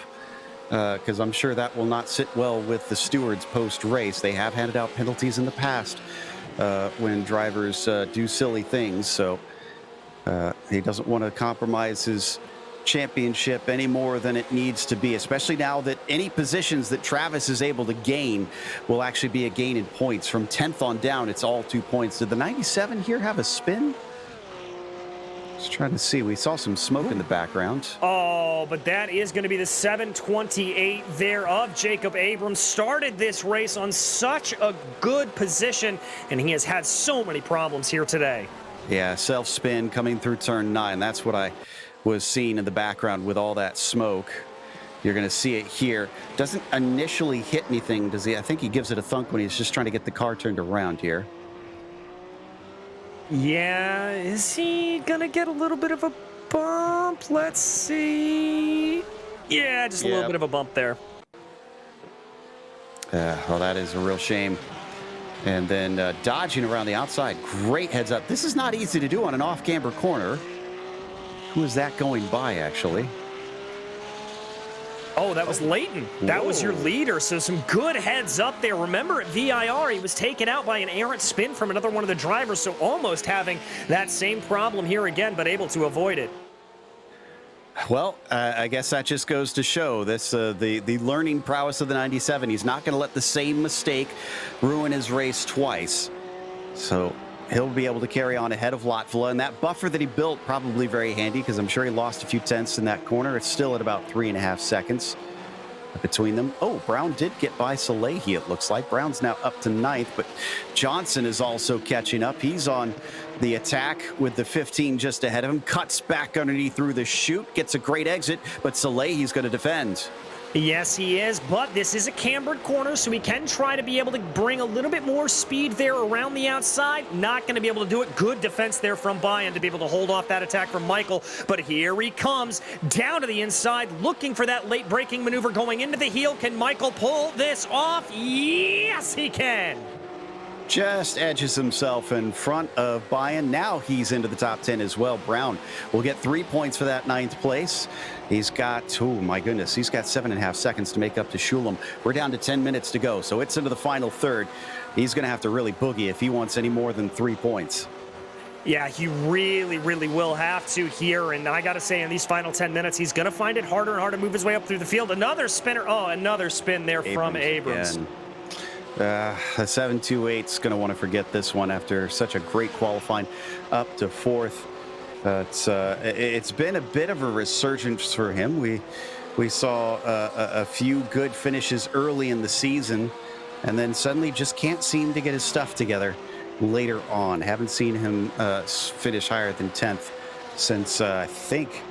C: Because I'm sure that will not sit well with the stewards post-race. They have handed out penalties in the past when drivers do silly things. So he doesn't want to compromise his championship any more than it needs to be, especially now that any positions that Travis is able to gain will actually be a gain in points. From 10th on down, it's all 2 points. Did the 97 here have a spin? Just trying to see. We saw some smoke in the background.
E: Oh, but that is going to be the 728 there of Jacob Abrams. Started this race on such a good position, and he has had so many problems here today.
C: Yeah, self-spin coming through turn 9. That's what I was seeing in the background with all that smoke. You're going to see it here. Doesn't initially hit anything, does he? I think he gives it a thunk when he's just trying to get the car turned around here.
E: Yeah, is he gonna get a little bit of a bump? Let's see. Yeah, just a little bit of a bump there.
C: Well, that is a real shame. And then dodging around the outside. Great heads up. This is not easy to do on an off-camber corner. Who is that going by, actually?
E: Oh, that was Leighton. That was your leader, so some good heads up there. Remember at VIR, he was taken out by an errant spin from another one of the drivers, so almost having that same problem here again, but able to avoid it.
C: Well, I guess that just goes to show this the learning prowess of the 97. He's not going to let the same mistake ruin his race twice. So he'll be able to carry on ahead of Latvala, and that buffer that he built probably very handy because I'm sure he lost a few tenths in that corner. It's still at about 3.5 seconds between them. Oh, Brown did get by Salehi, it looks like. Brown's now up to 9th, but Johnson is also catching up. He's on the attack with the 15 just ahead of him. Cuts back underneath through the chute, gets a great exit, but Salehi's going to defend.
E: Yes, he is, but this is a cambered corner, so he can try to be able to bring a little bit more speed there around the outside. Not going to be able to do it. Good defense there from Bayern to be able to hold off that attack from Michael, but here he comes down to the inside, looking for that late braking maneuver going into the heel. Can Michael pull this off? Yes, he can.
C: Just edges himself in front of Bayern. Now he's into the top 10 as well. Brown will get 3 points for that 9th place. He's got, oh my goodness, he's got 7.5 seconds to make up to Shulam. We're down to 10 minutes to go, so it's into the final third. He's going to have to really boogie if he wants any more than 3 points.
E: Yeah, he really, really will have to here. And I got to say, in these final 10 minutes, he's going to find it harder and harder to move his way up through the field. Another spinner. Oh, another spin there from Abrams.
C: The 728 is going to want to forget this one after such a great qualifying up to 4th. It's been a bit of a resurgence for him. We saw a few good finishes early in the season, and then suddenly just can't seem to get his stuff together later on. Haven't seen him finish higher than 10th since I think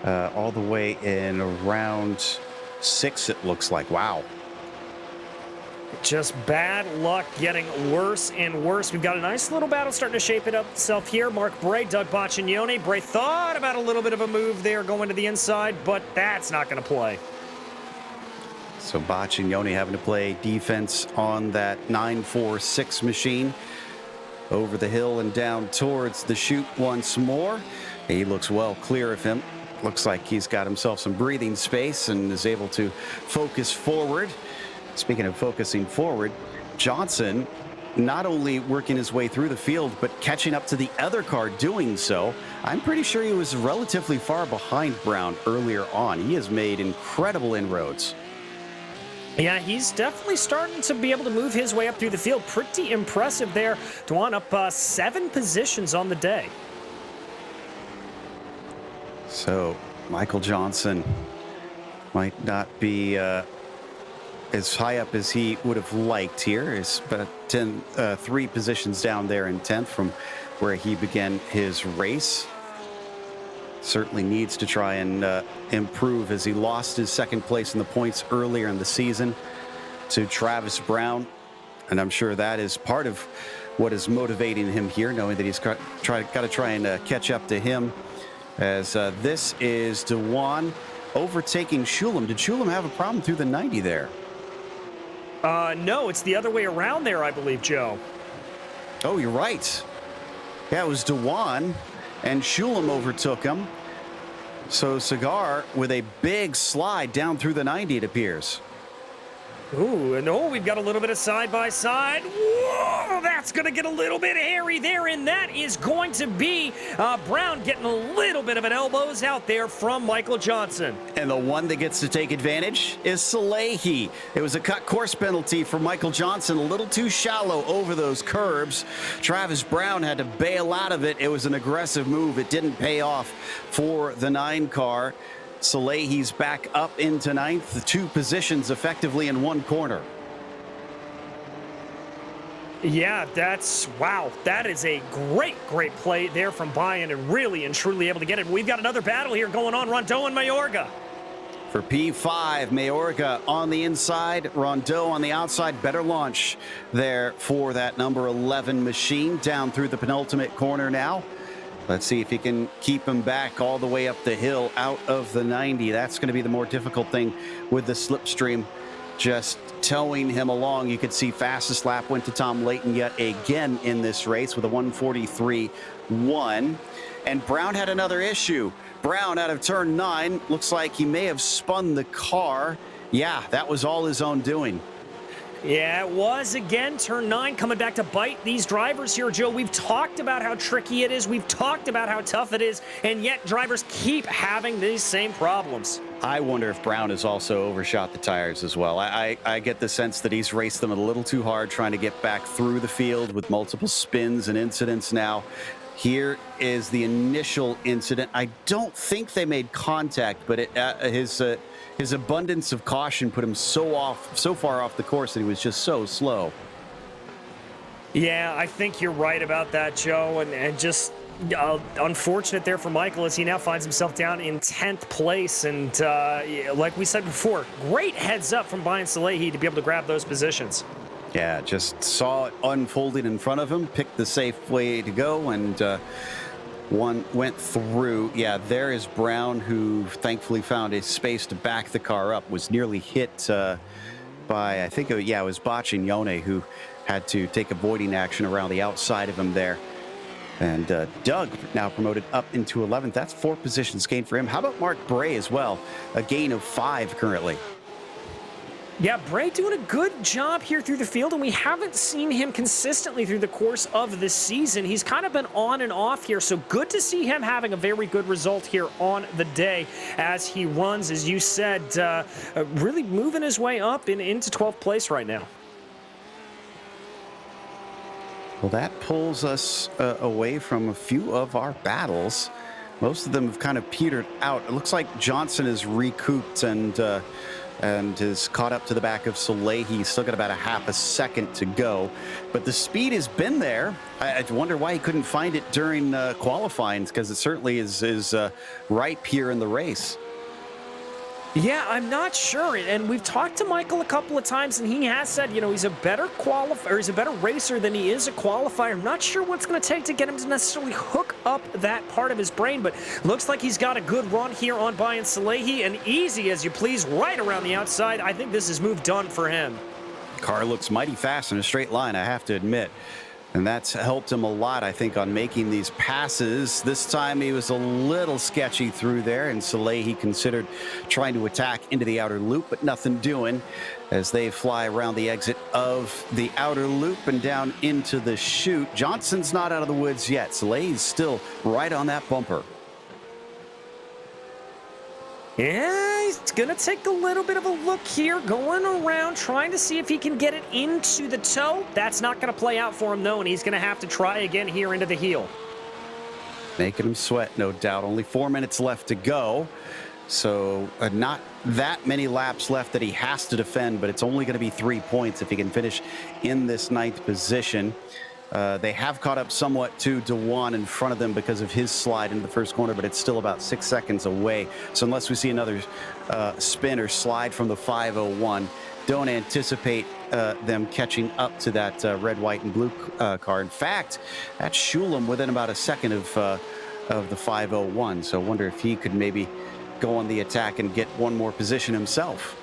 C: all the way in around 6, it looks like. Wow.
E: Just bad luck getting worse and worse. We've got a nice little battle starting to shape it up itself here. Mark Bray, Doug Boccignone. Bray thought about a little bit of a move there going to the inside, but that's not going to play.
C: So Boccignone having to play defense on that 946 machine. Over the hill and down towards the chute once more. He looks well clear of him. Looks like he's got himself some breathing space and is able to focus forward. Speaking of focusing forward, Johnson not only working his way through the field, but catching up to the other car doing so. I'm pretty sure he was relatively far behind Brown earlier on. He has made incredible inroads.
E: Yeah, he's definitely starting to be able to move his way up through the field. Pretty impressive there. Dwan up 7 positions on the day.
C: So Michael Johnson might not be as high up as he would have liked here. Is about 3 positions down there in 10th from where he began his race. Certainly needs to try and improve, as he lost his 2nd place in the points earlier in the season to Travis Brown. And I'm sure that is part of what is motivating him here, knowing that he's got to try and catch up to him. As this is Dewan overtaking Shulam. Did Shulam have a problem through the 90 there?
E: No, it's the other way around there, I believe, Joe.
C: Oh, you're right. Yeah, it was Dewan, and Shulam overtook him. So Cigar with a big slide down through the 90, it appears.
E: Ooh, and oh, we've got a little bit of side-by-side. Whoa, that's going to get a little bit hairy there, and that is going to be Brown getting a little bit of an elbows out there from Michael Johnson.
C: And the one that gets to take advantage is Salehi. It was a cut course penalty for Michael Johnson, a little too shallow over those curbs. Travis Brown had to bail out of it. It was an aggressive move. It didn't pay off for the 9 car. Salehi's back up into 9th, the 2 positions effectively in 1 corner.
E: Yeah, wow. That is a great play there from Bayern, and really and truly able to get it. We've got another battle here going on, Rondeau and Mayorga.
C: For P5, Mayorga on the inside, Rondeau on the outside. Better launch there for that number 11 machine down through the penultimate corner now. Let's see if he can keep him back all the way up the hill out of the 90. That's going to be the more difficult thing with the slipstream just towing him along. You could see fastest lap went to Tom Layton yet again in this race with a 1:43.1. And Brown had another issue. Brown out of turn 9. Looks like he may have spun the car. Yeah, that was all his own doing.
E: Yeah, it was again. Turn 9 coming back to bite these drivers here, Joe. We've talked about how tricky it is. We've talked about how tough it is, and yet drivers keep having these same problems.
C: I wonder if Brown has also overshot the tires as well. I get the sense that he's raced them a little too hard, trying to get back through the field with multiple spins and incidents now. Here is the initial incident. I don't think they made contact, but his abundance of caution put him so far off the course that he was just so slow.
E: Yeah, I think you're right about that, Joe, and just unfortunate there for Michael as he now finds himself down in 10th place. And like we said before, great heads up from Brian Salehi to be able to grab those positions.
C: Yeah, just saw it unfolding in front of him, picked the safe way to go, and one went through. Yeah, there is Brown, who thankfully found a space to back the car up, was nearly hit by, I think, it was Baccignone, who had to take avoiding action around the outside of him there. And Doug now promoted up into 11th. That's 4 positions gained for him. How about Mark Bray as well? A gain of 5 currently.
E: Yeah, Bray doing a good job here through the field, and we haven't seen him consistently through the course of this season. He's kind of been on and off here, so good to see him having a very good result here on the day as he runs, as you said, really moving his way up into 12th place right now.
C: Well, that pulls us away from a few of our battles. Most of them have kind of petered out. It looks like Johnson is recouped and is caught up to the back of Salehi. He's still got about a half a second to go, but the speed has been there. I wonder why he couldn't find it during qualifying, because it certainly is ripe here in the race.
E: Yeah, I'm not sure, and we've talked to Michael a couple of times, and he has said, you know, he's a better qualifier, he's a better racer than he is a qualifier. I'm not sure what's going to take to get him to necessarily hook up that part of his brain, but looks like he's got a good run here on Brian Salehi, and easy as you please, right around the outside. I think this is move done for him.
C: Car looks mighty fast in a straight line, I have to admit. And that's helped him a lot, I think, on making these passes. This time he was a little sketchy through there, and Salehi considered trying to attack into the outer loop, but nothing doing as they fly around the exit of the outer loop and down into the chute. Johnson's not out of the woods yet. Salehi's still right on that bumper.
E: Yeah, he's going to take a little bit of a look here, going around, trying to see if he can get it into the toe. That's not going to play out for him, though, and he's going to have to try again here into the heel.
C: Making him sweat, no doubt. Only 4 minutes left to go. So not that many laps left that he has to defend, but it's only going to be 3 points if he can finish in this 9th position. They have caught up somewhat to DeJuan in front of them because of his slide into the first corner, but it's still about 6 seconds away. So unless we see another spin or slide from the 501, don't anticipate them catching up to that red, white, and blue car. In fact, that's Shulam within about a second of the 501. So I wonder if he could maybe go on the attack and get one more position himself.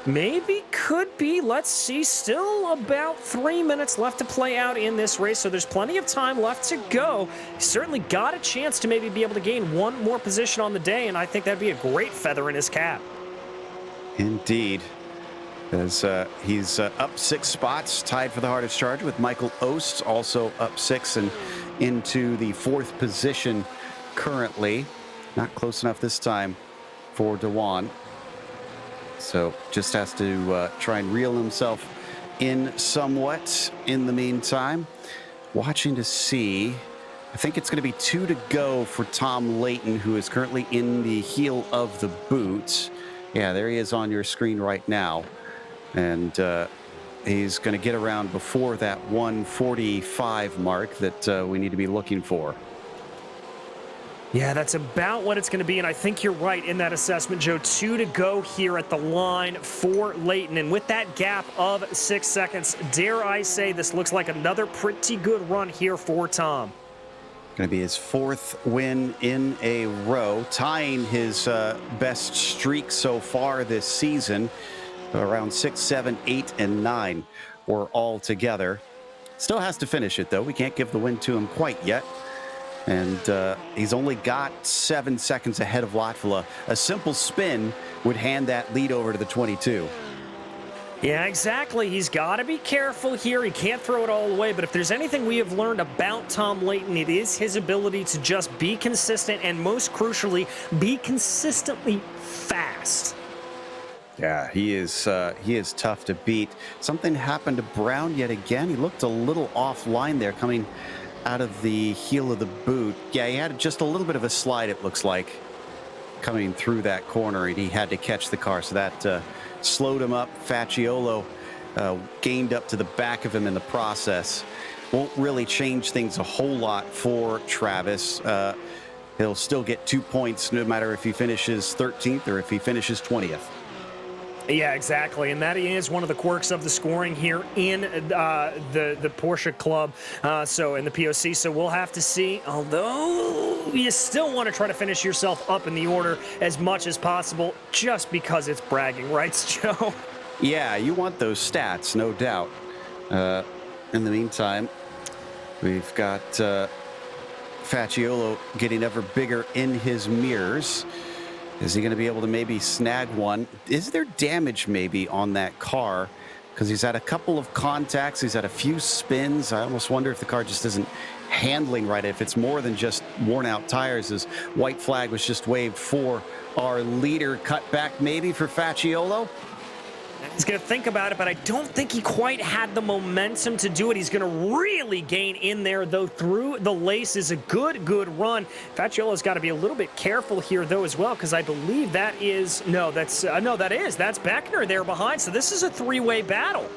E: Maybe, could be. Let's see. Still about 3 minutes left to play out in this race, so there's plenty of time left to go. He's certainly got a chance to maybe be able to gain one more position on the day, and I think that'd be a great feather in his cap.
C: Indeed. As he's up 6 spots, tied for the hardest charge with Michael Ost, also up 6 and into the 4th position currently. Not close enough this time for DeJuan. So just has to try and reel himself in somewhat in the meantime. Watching to see, I think it's going to be 2 to go for Tom Layton, who is currently in the heel of the boot. Yeah, there he is on your screen right now. And he's going to get around before that 145 mark that we need to be looking for.
E: Yeah, that's about what it's going to be, and I think you're right in that assessment, Joe. 2 to go here at the line for Layton, and with that gap of 6 seconds, dare I say this looks like another pretty good run here for Tom.
C: Going to be his 4th win in a row, tying his best streak so far this season. Around 6, 7, 8, and 9 were all together. Still has to finish it, though. We can't give the win to him quite yet. And he's only got 7 seconds ahead of Latvala. A simple spin would hand that lead over to the 22.
E: Yeah, exactly. He's got to be careful here. He can't throw it all away. But if there's anything we have learned about Tom Layton, it is his ability to just be consistent and, most crucially, be consistently fast.
C: Yeah, he is tough to beat. Something happened to Brown yet again. He looked a little offline there coming out of the heel of the boot. Yeah, he had just a little bit of a slide, it looks like, coming through that corner, and he had to catch the car. So that slowed him up. Facciolo gained up to the back of him in the process. Won't really change things a whole lot for Travis. He'll still get 2 points no matter if he finishes 13th or if he finishes 20th.
E: Yeah, exactly, and that is one of the quirks of the scoring here in the Porsche Club, so in the POC. So we'll have to see. Although you still want to try to finish yourself up in the order as much as possible, just because it's bragging rights, Joe.
C: Yeah, you want those stats, no doubt. In the meantime, we've got Facciolo getting ever bigger in his mirrors. Is he going to be able to maybe snag one? Is there damage maybe on that car? Because he's had a couple of contacts. He's had a few spins. I almost wonder if the car just isn't handling right. If it's more than just worn out tires, as white flag was just waved for our leader. Cut back maybe for Facciolo.
E: He's going to think about it, but I don't think he quite had the momentum to do it. He's going to really gain in there, though, through the lace is a good run. Facciolo's got to be a little bit careful here, though, as well, because I believe that is, that's Beckner there behind. So this is a three-way battle.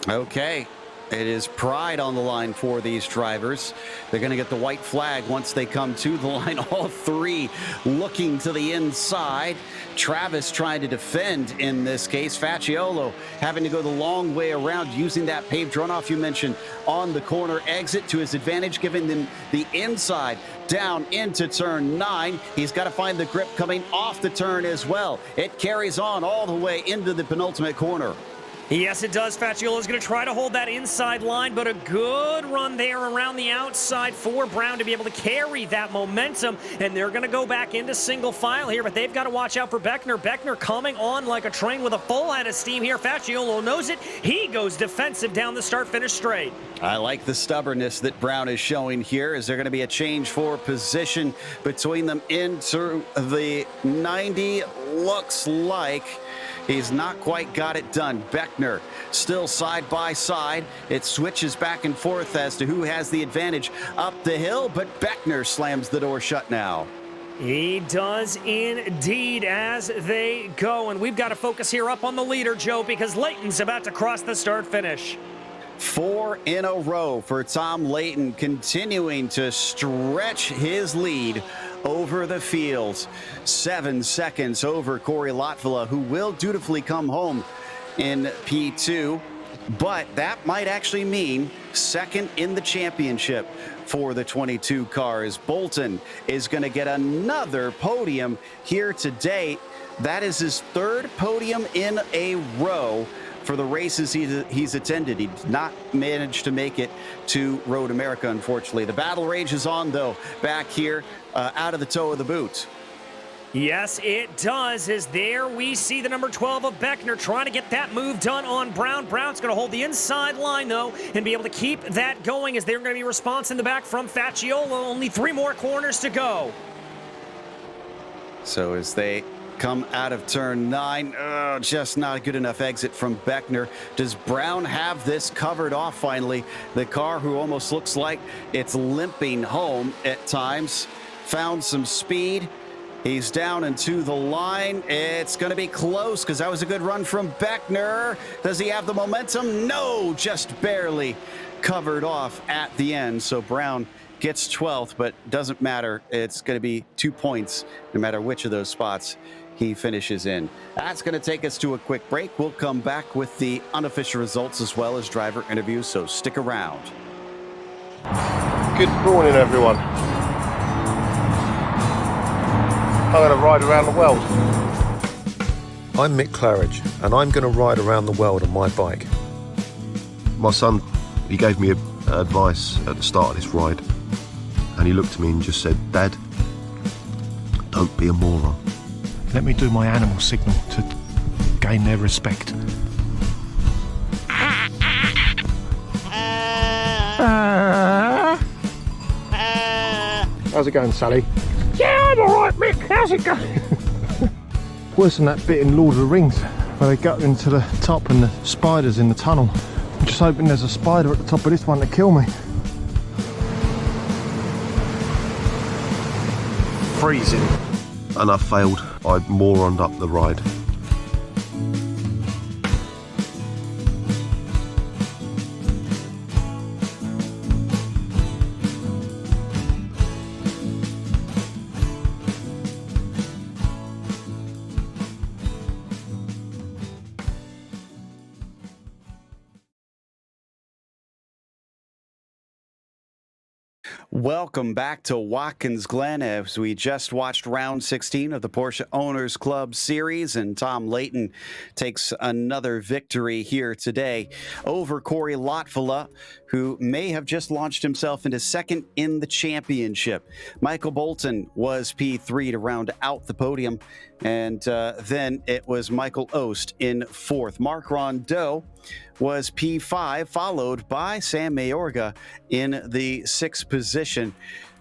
C: Okay. It is pride on the line for these drivers. They're going to get the white flag once they come to the line. All three looking to the inside. Travis trying to defend in this case. Facciolo having to go the long way around, using that paved runoff you mentioned on the corner exit to his advantage, giving them the inside down into turn 9. He's got to find the grip coming off the turn as well. It carries on all the way into the penultimate corner.
E: Yes, it does. Facciolo's going to try to hold that inside line, but a good run there around the outside for Brown to be able to carry that momentum, and they're going to go back into single file here, but they've got to watch out for Beckner. Beckner coming on like a train with a full head of steam here. Facciolo knows it. He goes defensive down the start-finish straight.
C: I like the stubbornness that Brown is showing here. Is there going to be a change for position between them into the 90? Looks like he's not quite got it done. Beckner still side by side. It switches back and forth as to who has the advantage up the hill, but Beckner slams the door shut now.
E: He does indeed as they go, and we've got to focus here up on the leader, Joe, because Layton's about to cross the start-finish.
C: 4 in a row for Tom Layton, continuing to stretch his lead over the fields. 7 seconds over Corey Lotfila, who will dutifully come home in P2. But that might actually mean second in the championship for the 22 cars. Bolton is going to get another podium here today. That is his 3rd podium in a row for the races he's attended. He did not manage to make it to Road America, unfortunately. The battle rages on, though, back here out of the toe of the boot.
E: Yes, it does, as there we see the number 12 of Beckner trying to get that move done on Brown. Brown's going to hold the inside line, though, and be able to keep that going as they're going to be response in the back from Facciolo. Only 3 more corners to go.
C: So as they come out of turn 9, just not a good enough exit from Beckner. Does Brown have this covered off finally? The car, who almost looks like it's limping home at times, found some speed. He's down into the line. It's going to be close because that was a good run from Beckner. Does he have the momentum? No, just barely covered off at the end. So Brown gets 12th, but doesn't matter. It's going to be 2 points no matter which of those spots he finishes in. That's going to take us to a quick break. We'll come back with the unofficial results as well as driver interviews, so stick around.
G: Good morning, everyone. I'm going to ride around the world. I'm Mick Claridge, and I'm going to ride around the world on my bike.
H: My son, he gave me advice at the start of this ride, and he looked at me and just said, "Dad, don't be a moron."
I: Let me do my animal signal to gain their respect.
G: How's it going, Sally? Yeah, I'm alright, Mick. How's it going? Worse than that bit in Lord of the Rings where they got into the top and the spiders in the tunnel. I'm just hoping there's a spider at the top of this one to kill me. Freezing.
H: And I failed. I moroned up the ride.
C: Welcome back to Watkins Glen as we just watched round 16 of the Porsche Owners Club Series, and Tom Layton takes another victory here today over Corey Lotfula, who may have just launched himself into second in the championship. Michael Bolton was P3 to round out the podium, and then it was Michael Ost in fourth. Mark Rondeau was P5, followed by Sam Mayorga in the sixth position.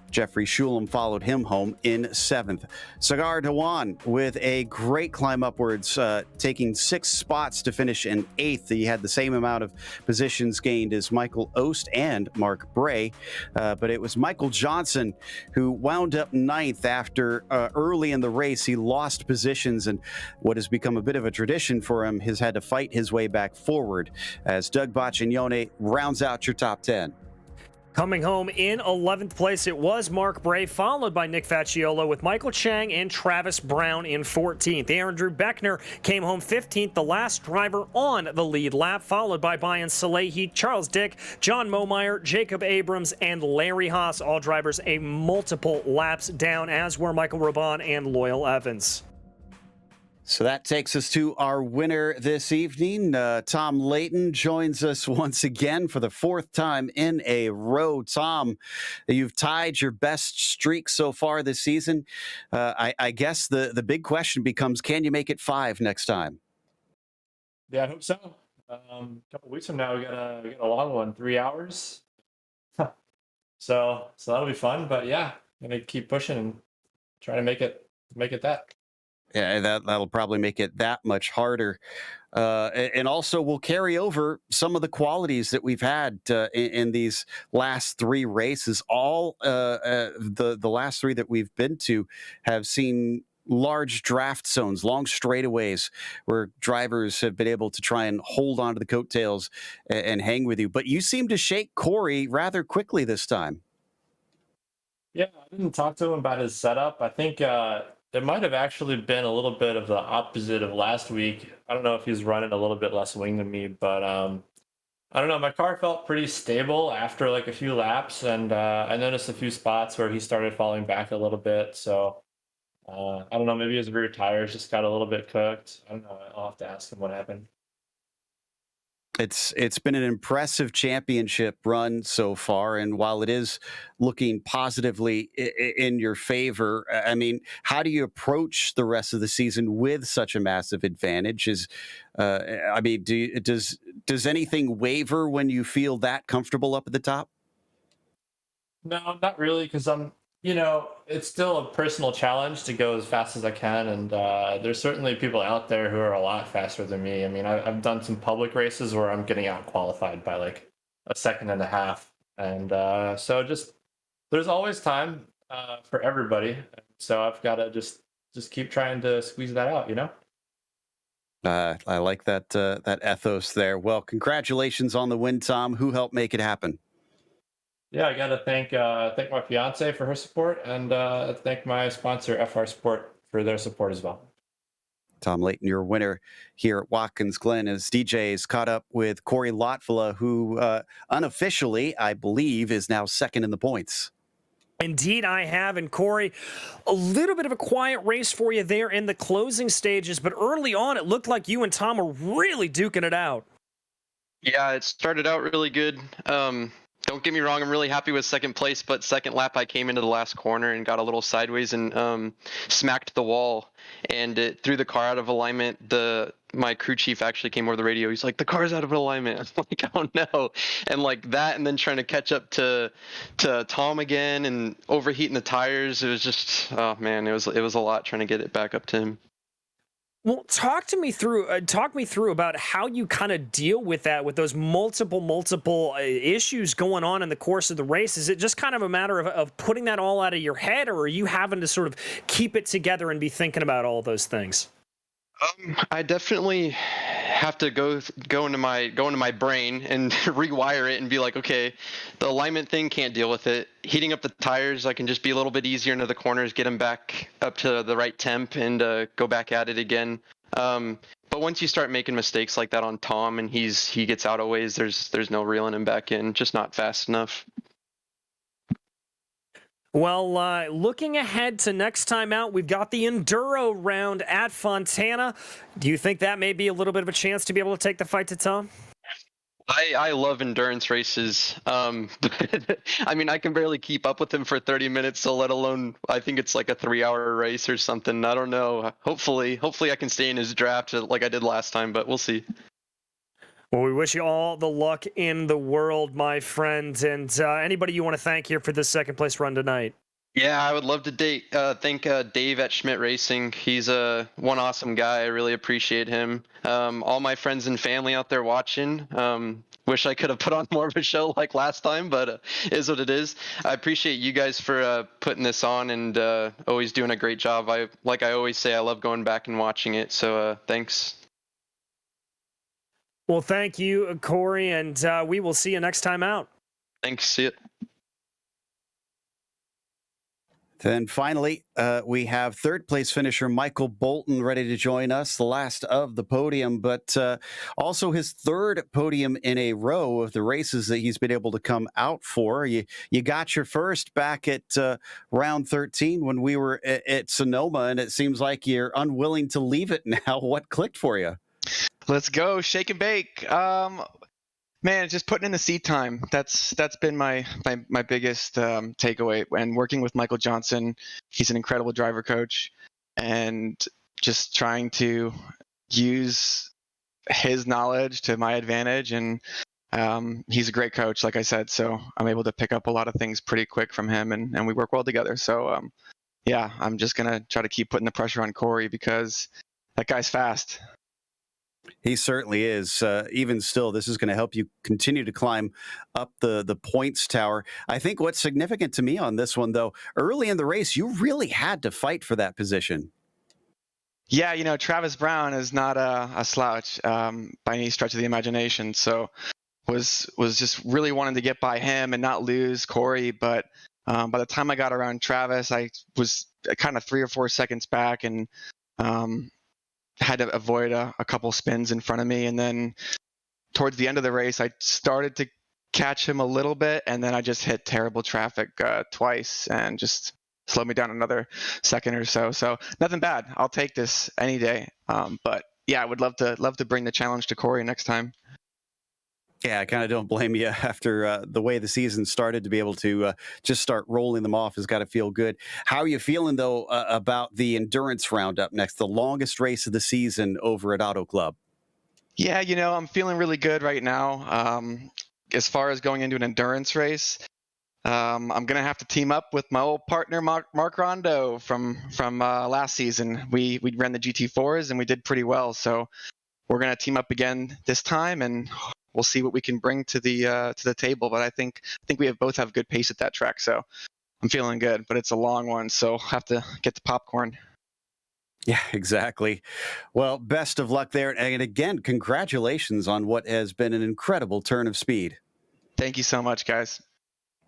C: Jeffrey Shulam followed him home in seventh. Sagar Dewan with a great climb upwards, taking 6 spots to finish in eighth. He had the same amount of positions gained as Michael Ost and Mark Bray, but it was Michael Johnson who wound up ninth after early in the race he lost positions, and what has become a bit of a tradition for him has had to fight his way back forward as Doug Boccignone rounds out your top 10.
E: Coming home in 11th place, it was Mark Bray, followed by Nick Facciolo with Michael Chang and Travis Brown in 14th. Aaron Drew Beckner came home 15th, the last driver on the lead lap, followed by Brian Salehi, Charles Dick, John Momeyer, Jacob Abrams, and Larry Haas, all drivers a multiple laps down, as were Michael Raban and Loyal Evans.
C: So that takes us to our winner this evening. Tom Layton joins us once again for the fourth time in a row. Tom, you've tied your best streak so far this season. I guess the big question becomes, can you make it 5 next time?
I: Yeah, I hope so. A couple weeks from now, we got a long one, 3 hours. so that'll be fun. But yeah, gonna keep pushing and try to make it that.
C: Yeah, that'll probably make it that much harder. And also will carry over some of the qualities that we've had in these last 3 races. All the last 3 that we've been to have seen large draft zones, long straightaways where drivers have been able to try and hold on to the coattails and hang with you. But you seem to shake Corey rather quickly this time.
I: Yeah, I didn't talk to him about his setup. I think it might have actually been a little bit of the opposite of last week. I don't know if he's running a little bit less wing than me, but I don't know. My car felt pretty stable after like a few laps, and I noticed a few spots where he started falling back a little bit. So I don't know. Maybe his rear tires just got a little bit cooked. I don't know. I'll have to ask him what happened.
C: It's been an impressive championship run so far, and while it is looking positively in your favor, I mean, how do you approach the rest of the season with such a massive advantage? Does anything waver when you feel that comfortable up at the top?
I: No, not really, because it's still a personal challenge to go as fast as I can, and there's certainly people out there who are a lot faster than me. I mean, I've done some public races where I'm getting out qualified by like a second and a half, and so just there's always time for everybody. So I've got to just keep trying to squeeze that out,
C: I like that ethos there. Well, congratulations on the win, Tom. Who helped make it happen?
I: Yeah, I got to thank my fiance for her support, and thank my sponsor FR Sport for their support as well.
C: Tom Layton, your winner here at Watkins Glen, as DJ's caught up with Corey Lotfula, who unofficially, I believe, is now second in the points.
E: Indeed, I have. And Corey, a little bit of a quiet race for you there in the closing stages, but early on, it looked like you and Tom were really duking it out.
J: Yeah, it started out really good. don't get me wrong, I'm really happy with second place, but second lap I came into the last corner and got a little sideways and smacked the wall, and it threw the car out of alignment. My crew chief actually came over the radio. He's like, "The car's out of alignment." I'm like, "Oh no!" And like that, and then trying to catch up to Tom again and overheating the tires. It was just, oh man, it was a lot trying to get it back up to him.
E: Well, talk me through about how you kind of deal with that, with those multiple issues going on in the course of the race. Is it just kind of a matter of putting that all out of your head, or are you having to sort of keep it together and be thinking about all those things?
J: I definitely have to go into my brain and rewire it and be like, okay, the alignment thing, can't deal with it. Heating up the tires, I can just be a little bit easier into the corners, get them back up to the right temp, and go back at it again. But once you start making mistakes like that on Tom and he gets out of ways, there's no reeling him back in, just not fast enough.
E: Well, looking ahead to next time out, we've got the Enduro round at Fontana. Do you think that may be a little bit of a chance to be able to take the fight to Tom?
J: I love endurance races. I mean, I can barely keep up with him for 30 minutes, so let alone, I think it's like a 3-hour race or something. I don't know. Hopefully I can stay in his draft like I did last time, but we'll see.
E: Well, we wish you all the luck in the world, my friend. And anybody you want to thank here for this second place run tonight?
J: Yeah, I would love to thank Dave at Schmidt Racing. He's one awesome guy. I really appreciate him. All my friends and family out there watching. Wish I could have put on more of a show like last time, but is what it is. I appreciate you guys for putting this on and always doing a great job. Like I always say, I love going back and watching it. So thanks.
E: Well, thank you, Corey, and we will see you next time out.
J: Thanks. See it.
C: Then finally, we have third place finisher Michael Bolton ready to join us, the last of the podium, but also his third podium in a row of the races that he's been able to come out for. You got your first back at round 13 when we were at Sonoma, and it seems like you're unwilling to leave it now. What clicked for you?
K: Let's go, shake and bake. Man, just putting in the seat time. That's been my biggest takeaway. And working with Michael Johnson, he's an incredible driver coach, and just trying to use his knowledge to my advantage. And he's a great coach, like I said. So I'm able to pick up a lot of things pretty quick from him, and we work well together. So yeah, I'm just gonna try to keep putting the pressure on Corey because that guy's fast.
C: He certainly is. Even still, this is going to help you continue to climb up the points tower. I think what's significant to me on this one, though, early in the race, you really had to fight for that position.
K: Yeah, Travis Brown is not a slouch by any stretch of the imagination. So was just really wanting to get by him and not lose Corey. But by the time I got around Travis, I was kind of 3 or 4 seconds back and had to avoid a couple spins in front of me. And then towards the end of the race, I started to catch him a little bit, and then I just hit terrible traffic twice and just slowed me down another second or so. So nothing bad. I'll take this any day. But yeah, I would love to bring the challenge to Corey next time.
C: Yeah, I kind of don't blame you after the way the season started. To be able to just start rolling them off has got to feel good. How are you feeling, though, about the endurance round up next, the longest race of the season over at Auto Club?
K: Yeah, I'm feeling really good right now. As far as going into an endurance race, I'm going to have to team up with my old partner, Mark Rondo from last season. We ran the GT4s, and we did pretty well. So we're going to team up again this time, and we'll see what we can bring to the table. But I think we both have good pace at that track, so I'm feeling good. But it's a long one, so I'll have to get the popcorn.
C: Yeah, exactly. Well, best of luck there. And again, congratulations on what has been an incredible turn of speed.
K: Thank you so much, guys.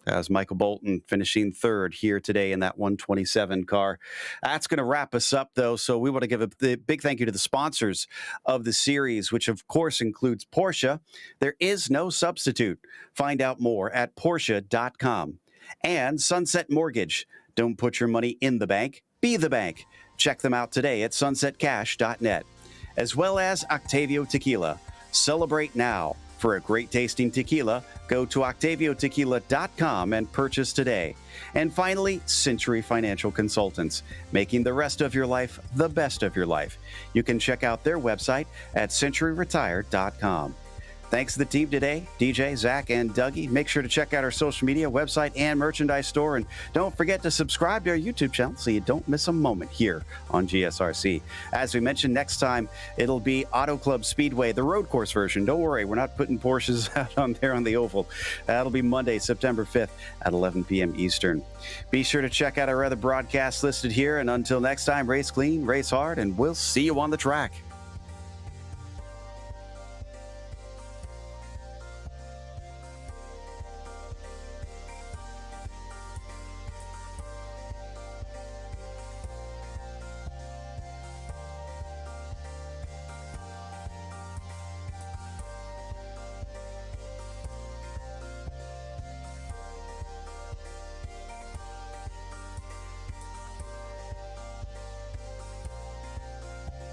C: As Michael Bolton finishing third here today in that 127 car. That's going to wrap us up, though. So we want to give a big thank you to the sponsors of the series, which of course includes Porsche. There is no substitute. Find out more at Porsche.com. And Sunset Mortgage. Don't put your money in the bank. Be the bank. Check them out today at sunsetcash.net. As well as Octavio Tequila. Celebrate now. For a great tasting tequila, go to octaviotequila.com and purchase today. And finally, Century Financial Consultants, making the rest of your life the best of your life. You can check out their website at centuryretired.com. Thanks to the team today, DJ, Zach, and Dougie. Make sure to check out our social media, website, and merchandise store. And don't forget to subscribe to our YouTube channel so you don't miss a moment here on GSRC. As we mentioned, next time, it'll be Auto Club Speedway, the road course version. Don't worry, we're not putting Porsches out on there on the oval. That'll be Monday, September 5th at 11 p.m. Eastern. Be sure to check out our other broadcasts listed here. And until next time, race clean, race hard, and we'll see you on the track.